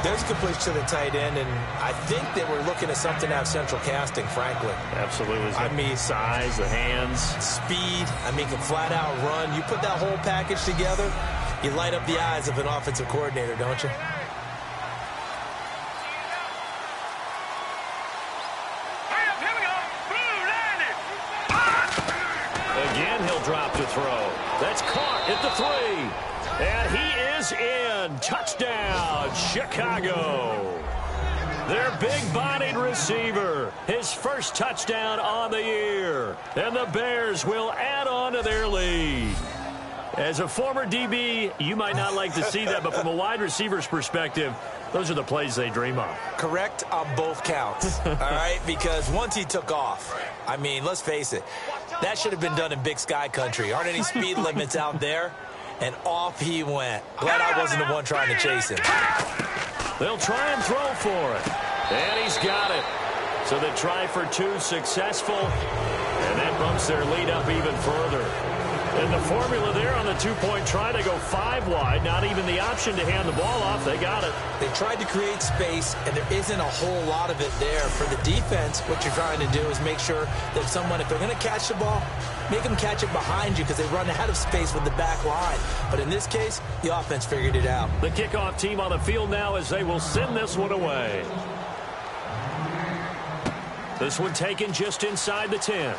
There's a completion to the tight end, and I think that we're looking at something out of central casting, frankly. Absolutely. I mean, size, the hands. Speed. I mean, can flat out run. You put that whole package together, you light up the eyes of an offensive coordinator, don't you? Again, he'll drop to throw. That's caught at the 3. And he is in. Touchdown, Chicago. Their big-bodied receiver. His first touchdown on the year. And the Bears will add on to their lead. As a former DB, you might not like to see that, but from a wide receiver's perspective, those are the plays they dream of. Correct on both counts, all right? Because once he took off, I mean, let's face it, that should have been done in Big Sky country. Aren't any speed limits out there? And off he went. Glad I wasn't the one trying to chase him. They'll try and throw for it. And he's got it. So they try for 2, successful. And that bumps their lead up even further. And the formula there on the 2-point try to go 5 wide. Not even the option to hand the ball off. They got it. They tried to create space, and there isn't a whole lot of it there. For the defense, what you're trying to do is make sure that someone, if they're going to catch the ball, make them catch it behind you because they run out of space with the back line. But in this case, the offense figured it out. The kickoff team on the field now as they will send this one away. This one taken just inside the 10.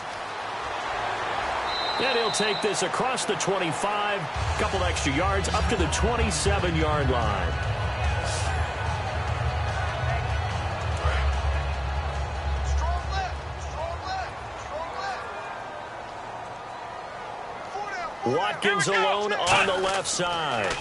And he'll take this across the 25, couple extra yards up to the 27-yard line. Watkins alone on the left side.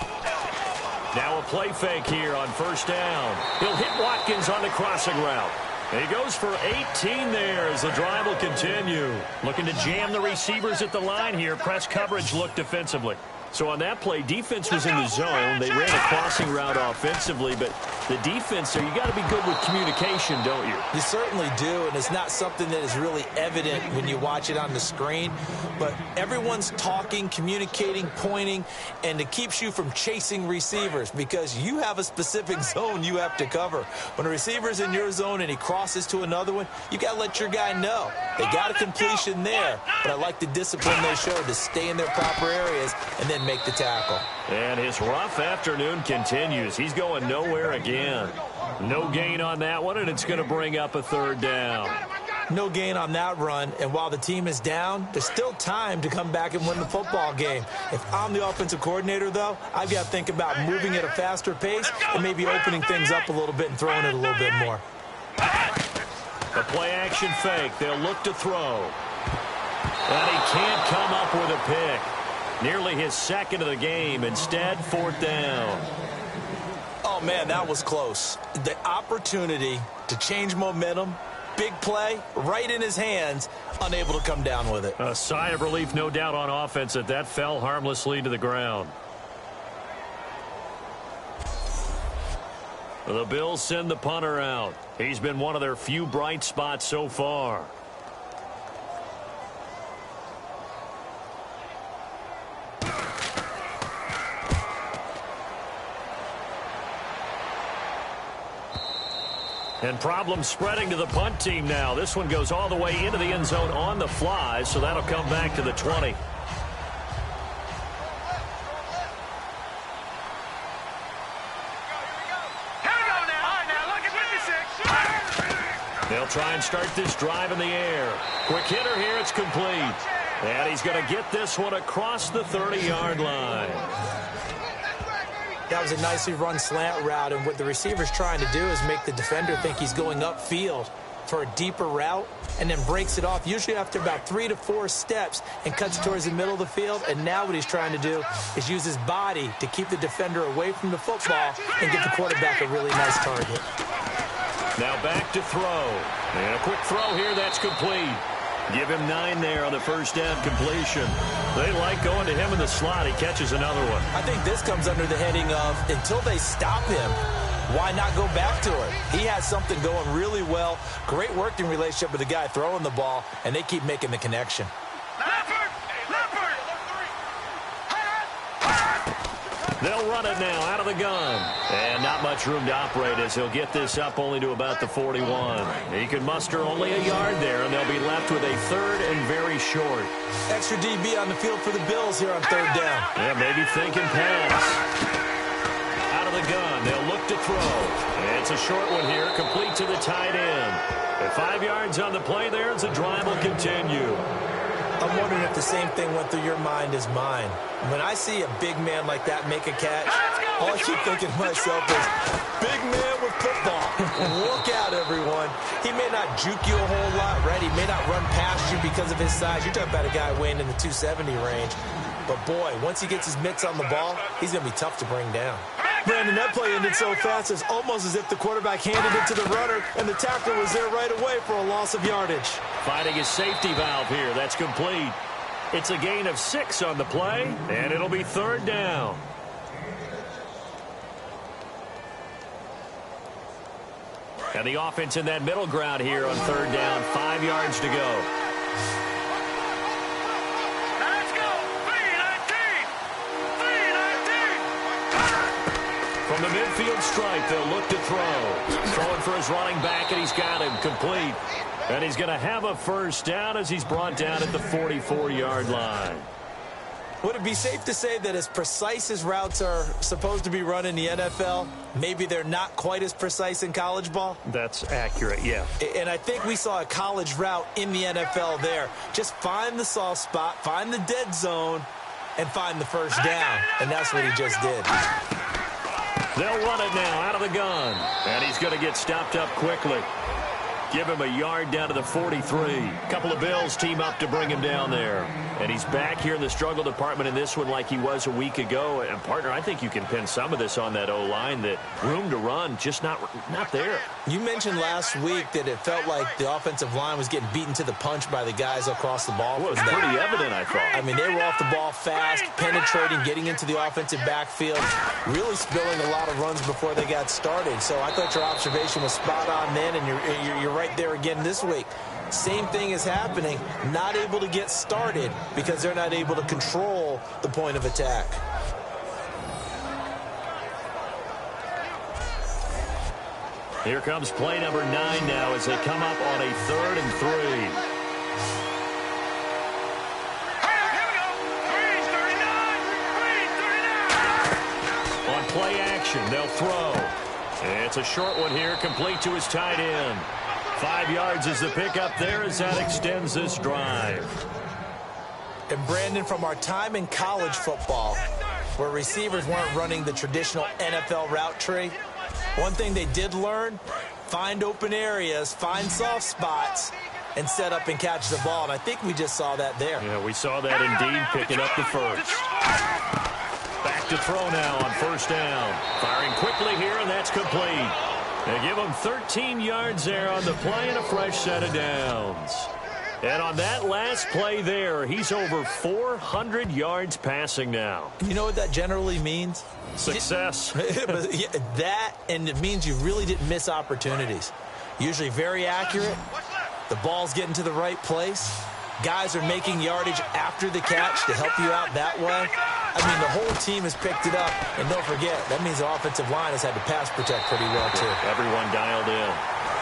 Now a play fake here on first down. He'll hit Watkins on the crossing route. He goes for 18 there as the drive will continue. Looking to jam the receivers at the line here. Press coverage look defensively. So on that play, defense was in the zone. They ran a crossing route offensively, but the defense there, you got to be good with communication, don't you? You certainly do, and it's not something that is really evident when you watch it on the screen. But everyone's talking, communicating, pointing, and it keeps you from chasing receivers because you have a specific zone you have to cover. When a receiver's in your zone and he crosses to another one, you got to let your guy know. They got a completion there, but I like the discipline they showed to stay in their proper areas and then make the tackle. And his rough afternoon continues. He's going nowhere again. No gain on that one, and it's going to bring up a third down. No gain on that run, and while the team is down, there's still time to come back and win the football game. If I'm the offensive coordinator, though, I've got to think about moving at a faster pace and maybe opening things up a little bit and throwing it a little bit more. The play-action fake. They'll look to throw. And he can't come up with a pick. Nearly his second of the game. Instead, fourth down. Oh, man, that was close. The opportunity to change momentum, big play right in his hands, unable to come down with it. A sigh of relief, no doubt, on offense that fell harmlessly to the ground. The Bills send the punter out. He's been one of their few bright spots so far. And problems spreading to the punt team now. This one goes all the way into the end zone on the fly, so that'll come back to the 20. They'll try and start this drive in the air. Quick hitter here, it's complete. And he's going to get this one across the 30-yard line. That was a nicely run slant route, and what the receiver's trying to do is make the defender think he's going upfield for a deeper route and then breaks it off, usually after about 3 to 4 steps, and cuts towards the middle of the field. And now what he's trying to do is use his body to keep the defender away from the football and get the quarterback a really nice target. Now back to throw. And a quick throw here, that's complete. Give him 9 there on the first down completion. They like going to him in the slot. He catches another one. I think this comes under the heading of, until they stop him, why not go back to it? He has something going really well. Great working relationship with the guy throwing the ball, and they keep making the connection. They'll run it now out of the gun. And not much room to operate as he'll get this up only to about the 41. He can muster only a yard there, and they'll be left with a third and very short. Extra DB on the field for the Bills here on third down. Yeah, maybe thinking pass. Out of the gun, they'll look to throw. And it's a short one here, complete to the tight end. At 5 yards on the play there, as the drive will continue. I'm wondering if the same thing went through your mind as mine. When I see a big man like that make a catch, all I keep thinking to myself is, big man with football. Look out, everyone. He may not juke you a whole lot, right? He may not run past you because of his size. You're talking about a guy weighing in the 270 range. But, boy, once he gets his mitts on the ball, he's going to be tough to bring down. Brandon, that play ended so fast, it's almost as if the quarterback handed it to the runner, and the tackler was there right away for a loss of yardage. Finding his safety valve here. That's complete. It's a gain of 6 on the play, and it'll be third down. And the offense in that middle ground here on third down. 5 yards to go. From the midfield stripe, they'll look to throw. Throwing for his running back, and he's got him complete. And he's going to have a first down as he's brought down at the 44-yard line. Would it be safe to say that as precise as routes are supposed to be run in the NFL, maybe they're not quite as precise in college ball? That's accurate, yeah. And I think we saw a college route in the NFL there. Just find the soft spot, find the dead zone, and find the first down. And that's what he just did. They'll run it now out of the gun. And he's going to get stopped up quickly. Give him a yard down to the 43. A couple of Bills team up to bring him down there. And he's back here in the struggle department in this one like he was a week ago. And, partner, I think you can pin some of this on that O-line, that room to run just not there. You mentioned last week that it felt like the offensive line was getting beaten to the punch by the guys across the ball. Well, it was pretty evident, I thought. I mean, they were off the ball fast, penetrating, getting into the offensive backfield, really spilling a lot of runs before they got started. So I thought your observation was spot on then, and you're right there again this week. Same thing is happening, not able to get started because they're not able to control the point of attack. Here comes play number 9 now as they come up on a 3rd and 3. On play action, they'll throw. It's a short one here, complete to his tight end. 5 yards is the pickup there as that extends this drive. And Brandon, from our time in college football, where receivers weren't running the traditional NFL route tree, one thing they did learn, find open areas, find soft spots, and set up and catch the ball. And I think we just saw that there. Yeah, we saw that indeed, picking up the first. Back to throw now on first down. Firing quickly here, and that's complete. They give him 13 yards there on the play and a fresh set of downs. And on that last play there, he's over 400 yards passing now. You know what that generally means? Success. That, and it means you really didn't miss opportunities. Usually very accurate. The ball's getting to the right place. Guys are making yardage after the catch to help you out that way. I mean, the whole team has picked it up. And don't forget, that means the offensive line has had to pass protect pretty well, too. Everyone dialed in.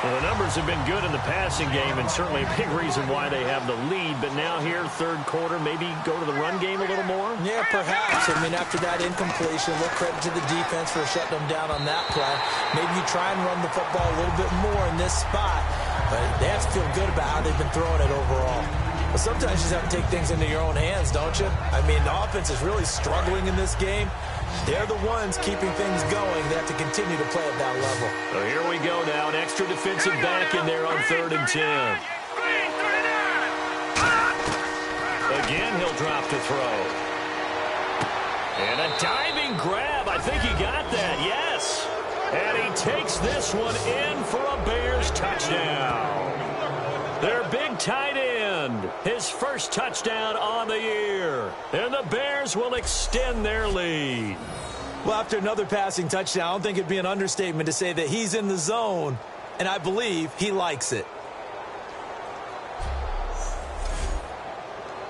Well, the numbers have been good in the passing game, and certainly a big reason why they have the lead. But now here, third quarter, maybe go to the run game a little more? Yeah, perhaps. I mean, after that incompletion, a little credit to the defense for shutting them down on that play. Maybe you try and run the football a little bit more in this spot. But they have to feel good about how they've been throwing it overall. But sometimes you just have to take things into your own hands, don't you? I mean, the offense is really struggling in this game. They're the ones keeping things going. They have to continue to play at that level. So here we go now. An extra defensive back in there on 3rd and 10. Again, he'll drop to throw. And a diving grab. I think he got that. Yes. And he takes this one in for a Bears touchdown. Their big tight end, his first touchdown on the year. And the Bears will extend their lead. Well, after another passing touchdown, I don't think it'd be an understatement to say that he's in the zone, and I believe he likes it.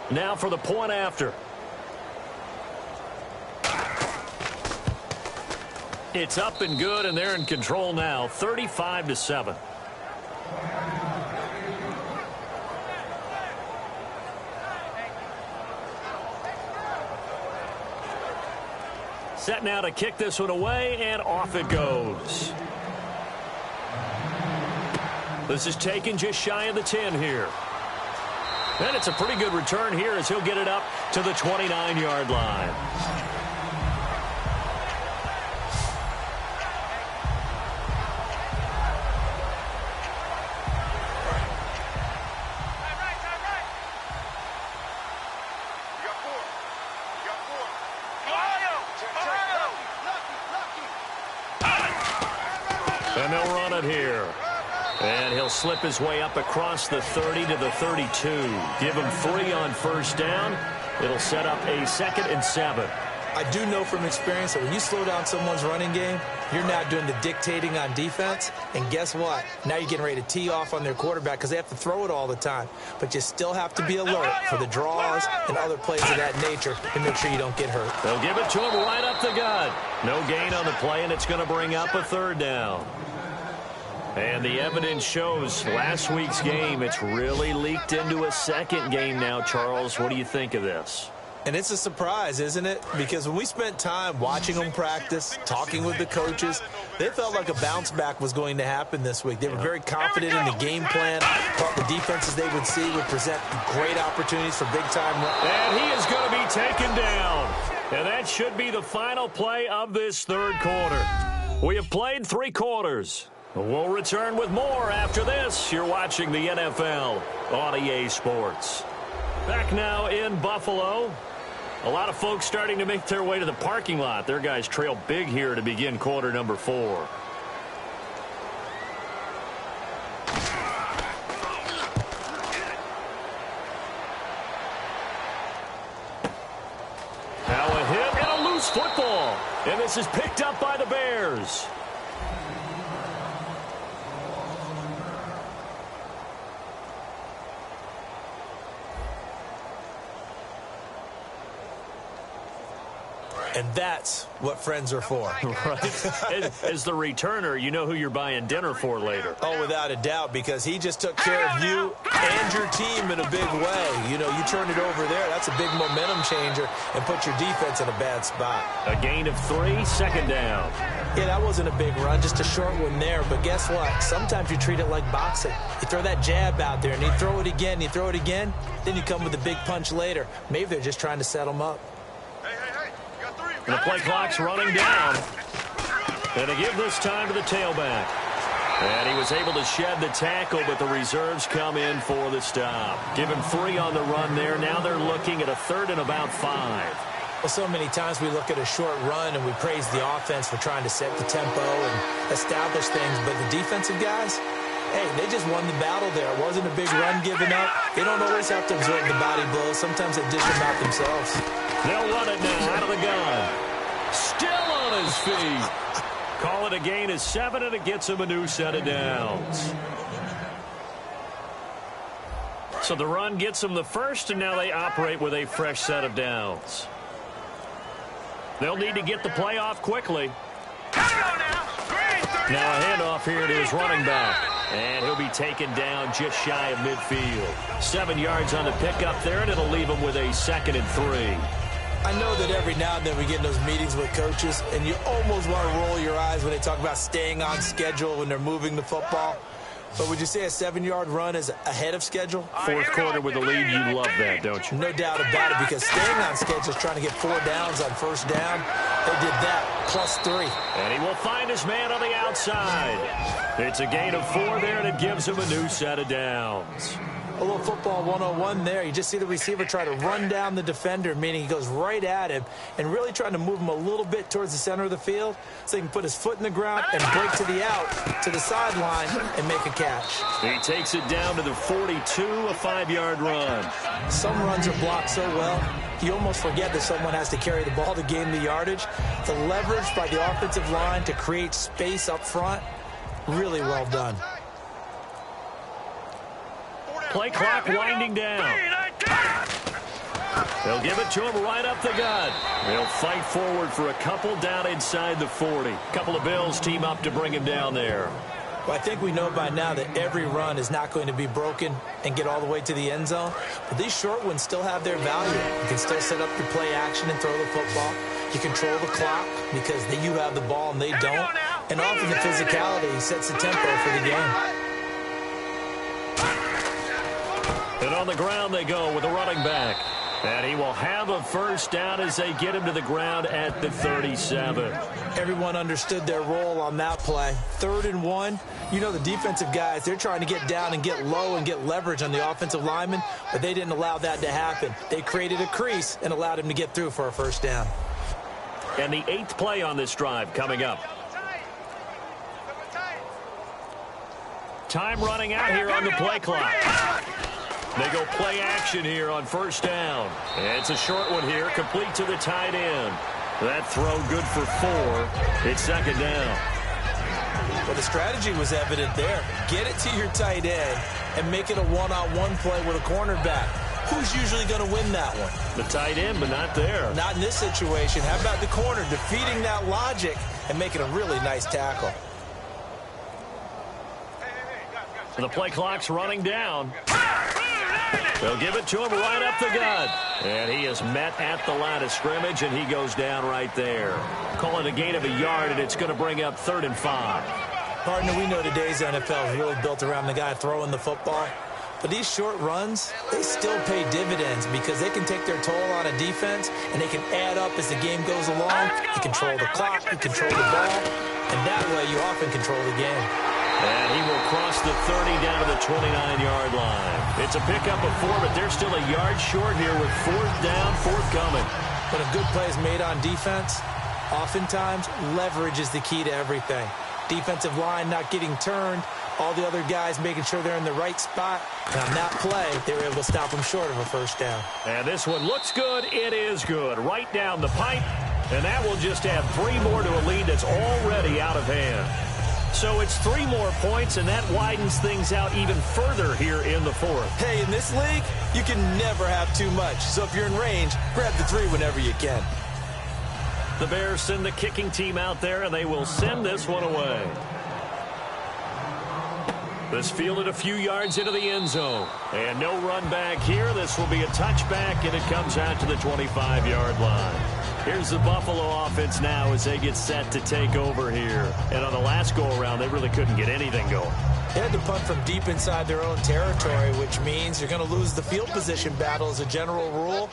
Now for the point after. It's up and good, and they're in control now, 35-7. Set now to kick this one away, and off it goes. This is taken just shy of the 10 here. And it's a pretty good return here as he'll get it up to the 29-yard line. And they'll run it here. And he'll slip his way up across the 30 to the 32. Give him 3 on first down. It'll set up a 2nd and 7. I do know from experience that when you slow down someone's running game, you're now doing the dictating on defense. And guess what? Now you're getting ready to tee off on their quarterback because they have to throw it all the time. But you still have to be alert for the draws and other plays of that nature to make sure you don't get hurt. They'll give it to him right up the gut. No gain on the play, and it's going to bring up a 3rd down. And the evidence shows last week's game, it's really leaked into a second game now, Charles. What do you think of this? And it's a surprise, isn't it? Because when we spent time watching them practice, talking with the coaches, they felt like a bounce back was going to happen this week. They were very confident in the game plan, thought the defenses they would see would present great opportunities for big-time runs. And he is going to be taken down. And that should be the final play of this 3rd quarter. We have played 3 quarters. We'll return with more after this. You're watching the NFL on EA Sports. Back now in Buffalo. A lot of folks starting to make their way to the parking lot. Their guys trail big here to begin quarter number 4. Now a hit and a loose football. And this is picked up by the Bears. And that's what friends are for. Right. As the returner, you know who you're buying dinner for later. Oh, without a doubt, because he just took care of you and your team in a big way. You know, you turned it over there. That's a big momentum changer and put your defense in a bad spot. A gain of 3, 2nd down. Yeah, that wasn't a big run, just a short one there. But guess what? Sometimes you treat it like boxing. You throw that jab out there, and you throw it again, you throw it again, then you come with a big punch later. Maybe they're just trying to set them up. And the play clock's running down. And to give this time to the tailback. And he was able to shed the tackle, but the reserves come in for the stop. Give him 3 on the run there. Now they're looking at a 3rd and about 5. Well, so many times we look at a short run and we praise the offense for trying to set the tempo and establish things, but the defensive guys, hey, they just won the battle there. It wasn't a big run given up. They don't always have to absorb the body blows. Sometimes they dish them out themselves. They'll run it now out of the gun. Still on his feet. Call it a gain of 7, and it gets him a new set of downs. So the run gets them the first, and now they operate with a fresh set of downs. They'll need to get the play off quickly. Now a handoff here to his running back. And he'll be taken down just shy of midfield. 7 yards on the pickup there, and it'll leave him with a 2nd and 3. I know that every now and then we get in those meetings with coaches, and you almost want to roll your eyes when they talk about staying on schedule when they're moving the football. But would you say a 7-yard run is ahead of schedule? Fourth quarter with the lead, you love that, don't you? No doubt about it, because staying on schedule is trying to get 4 downs on first down. They did that, plus 3. And he will find his man on the outside. It's a gain of 4 there, and it gives him a new set of downs. A little football 101 there. You just see the receiver try to run down the defender, meaning he goes right at him and really trying to move him a little bit towards the center of the field so he can put his foot in the ground and break to the out, to the sideline, and make a catch. He takes it down to the 42, a 5-yard run. Some runs are blocked so well, you almost forget that someone has to carry the ball to gain the yardage. The leverage by the offensive line to create space up front, really well done. Play clock winding down. They'll give it to him right up the gut. They'll fight forward for a couple down inside the 40. A couple of Bills team up to bring him down there. Well, I think we know by now that every run is not going to be broken and get all the way to the end zone. But these short ones still have their value. You can still set up your play action and throw the football. You control the clock because you have the ball and they don't. And often the physicality sets the tempo for the game. And on the ground they go with a running back. And he will have a first down as they get him to the ground at the 37. Everyone understood their role on that play. 3rd and 1. You know the defensive guys, they're trying to get down and get low and get leverage on the offensive lineman, but they didn't allow that to happen. They created a crease and allowed him to get through for a first down. And the 8th play on this drive coming up. Time running out here on the play clock. They go play action here on first down. And it's a short one here, complete to the tight end. That throw good for 4. It's 2nd down. Well, the strategy was evident there. Get it to your tight end and make it a one-on-one play with a cornerback. Who's usually going to win that one? The tight end, but not there. Not in this situation. How about the corner defeating that logic and making a really nice tackle? The play clock's running down. They'll give it to him right up the gut. And he is met at the line of scrimmage, and he goes down right there. Call it a gain of a yard, and it's going to bring up 3rd and 5. Partner, we know today's NFL is really built around the guy throwing the football. But these short runs, they still pay dividends because they can take their toll on a defense, and they can add up as the game goes along. You control the clock, you control the ball, and that way you often control the game. And he will cross the 30 down to the 29-yard line. It's a pickup of 4, but they're still a yard short here with 4th down, forthcoming. When a good play is made on defense, oftentimes leverage is the key to everything. Defensive line not getting turned, all the other guys making sure they're in the right spot. And on that play, they were able to stop them short of a first down. And this one looks good. It is good. Right down the pipe. And that will just add 3 more to a lead that's already out of hand. So it's 3 more points, and that widens things out even further here in the 4th. Hey, in this league, you can never have too much. So if you're in range, grab the 3 whenever you can. The Bears send the kicking team out there, and they will send this one away. This fielded a few yards into the end zone. And no run back here. This will be a touchback, and it comes out to the 25-yard line. Here's the Buffalo offense now as they get set to take over here. And on the last go-around, they really couldn't get anything going. They had to punt from deep inside their own territory, which means you're going to lose the field position battle as a general rule.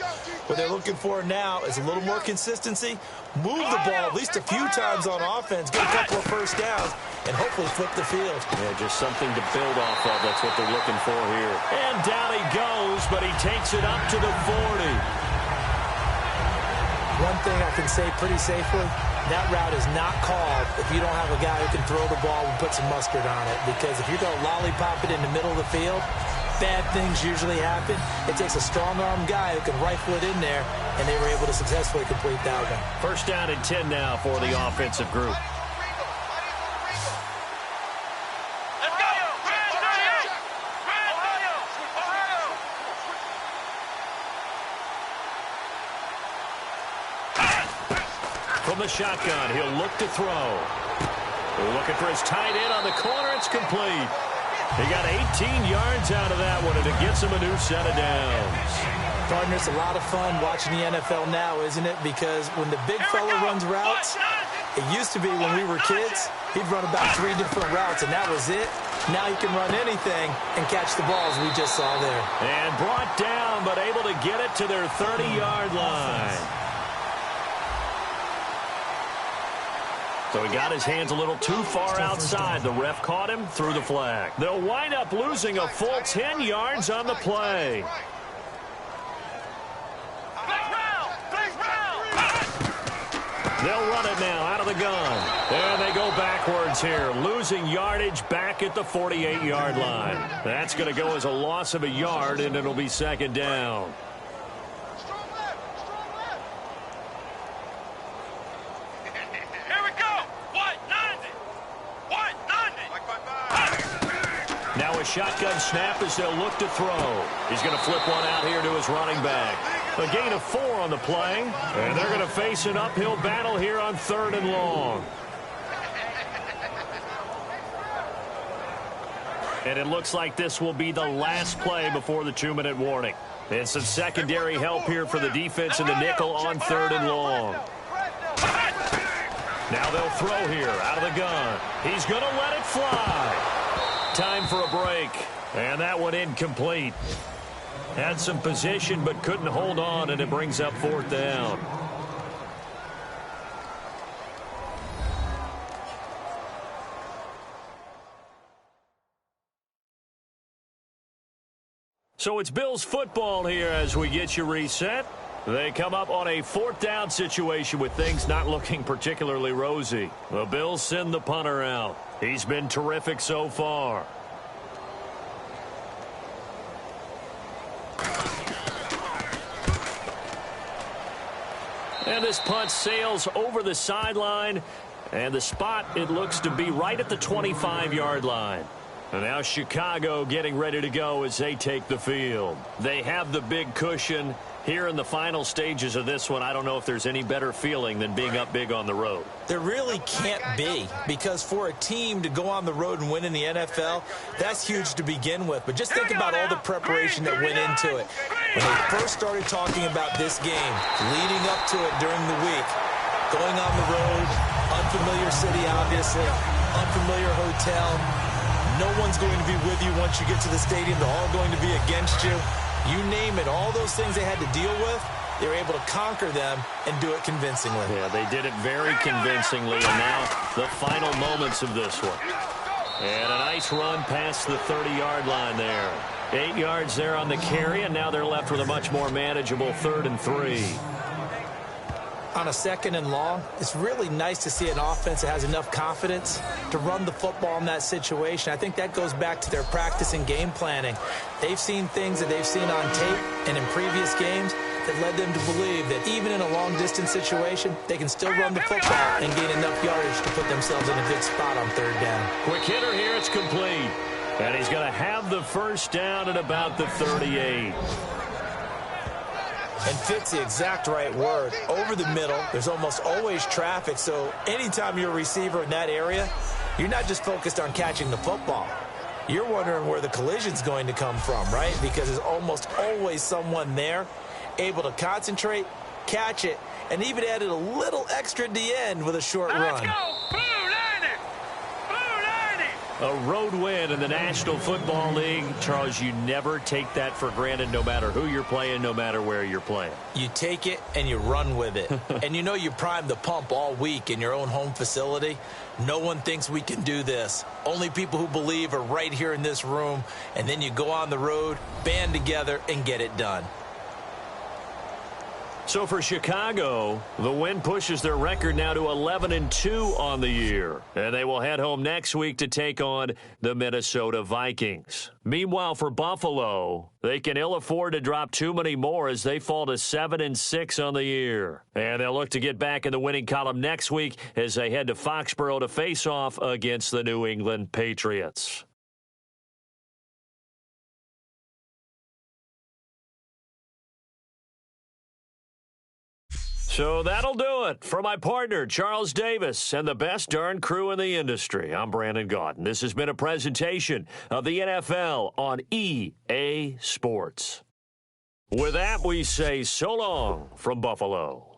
What they're looking for now is a little more consistency, move the ball at least a few times on offense, get a couple of first downs, and hopefully flip the field. Yeah, just something to build off of. That's what they're looking for here. And down he goes, but he takes it up to the 40. one thing I can say pretty safely, that route is not called if you don't have a guy who can throw the ball and put some mustard on it. Because if you're going to lollipop it in the middle of the field, bad things usually happen. It takes a strong-arm guy who can rifle it in there, and they were able to successfully complete that one. First down and 10 now for the offensive group. From the shotgun, he'll look to throw. Looking for his tight end on the corner. It's complete. He got 18 yards out of that one, and it gets him a new set of downs. Partner, it's a lot of fun watching the NFL now, isn't it? Because when the big fella runs routes, it used to be when we were kids, he'd run about 3 different routes, and that was it. Now he can run anything and catch the balls we just saw there. And brought down, but able to get it to their 30-yard line. So he got his hands a little too far outside. The ref caught him, threw the flag. They'll wind up losing a full 10 yards on the play. They'll run it now out of the gun. And they go backwards here, losing yardage back at the 48-yard line. That's going to go as a loss of a yard, and it'll be second down. Now a shotgun snap as they'll look to throw. He's going to flip one out here to his running back. A gain of 4 on the play, and they're going to face an uphill battle here on 3rd and long. And it looks like this will be the last play before the 2-minute warning. And some secondary help here for the defense in the nickel on 3rd and long. Now they'll throw here out of the gun. He's going to let it fly. Time for a break, and that one incomplete. Had some position but couldn't hold on, and it brings up 4th down. So it's Bills football here as we get you reset. They come up on a 4th down situation with things not looking particularly rosy. The Bills send the punter out. He's been terrific so far. And this punt sails over the sideline. And the spot, it looks to be right at the 25-yard line. And now Chicago getting ready to go as they take the field. They have the big cushion. Here in the final stages of this one, I don't know if there's any better feeling than being up big on the road. There really can't be, because for a team to go on the road and win in the NFL, that's huge to begin with. But just think about all the preparation that went into it. When they first started talking about this game, leading up to it during the week, going on the road, unfamiliar city, obviously, unfamiliar hotel. No one's going to be with you once you get to the stadium. They're all going to be against you. You name it, all those things they had to deal with, they were able to conquer them and do it convincingly. Yeah, they did it very convincingly, and now the final moments of this one. And a nice run past the 30-yard line there. 8 yards there on the carry, and now they're left with a much more manageable 3rd and 3. On a 2nd and long, it's really nice to see an offense that has enough confidence to run the football in that situation. I think that goes back to their practice and game planning. They've seen things that they've seen on tape and in previous games that led them to believe that even in a long-distance situation, they can still run the football and gain enough yardage to put themselves in a good spot on 3rd down. Quick hitter here, it's complete. And he's going to have the first down at about the 38. And fit's the exact right word. Over the middle, there's almost always traffic, so anytime you're a receiver in that area, you're not just focused on catching the football. You're wondering where the collision's going to come from, right? Because there's almost always someone there able to concentrate, catch it, and even added a little extra at the end with a short run. Let's go! Blue 90! Blue 90! A road win in the National Football League. Charles, you never take that for granted no matter who you're playing, no matter where you're playing. You take it and you run with it. And you know you primed the pump all week in your own home facility. No one thinks we can do this. Only people who believe are right here in this room. And then you go on the road, band together, and get it done. So for Chicago, the win pushes their record now to 11-2 on the year. And they will head home next week to take on the Minnesota Vikings. Meanwhile, for Buffalo, they can ill afford to drop too many more as they fall to 7-6 on the year. And they'll look to get back in the winning column next week as they head to Foxborough to face off against the New England Patriots. So that'll do it. For my partner, Charles Davis, and the best darn crew in the industry, I'm Brandon Gaudin. This has been a presentation of the NFL on EA Sports. With that, we say so long from Buffalo.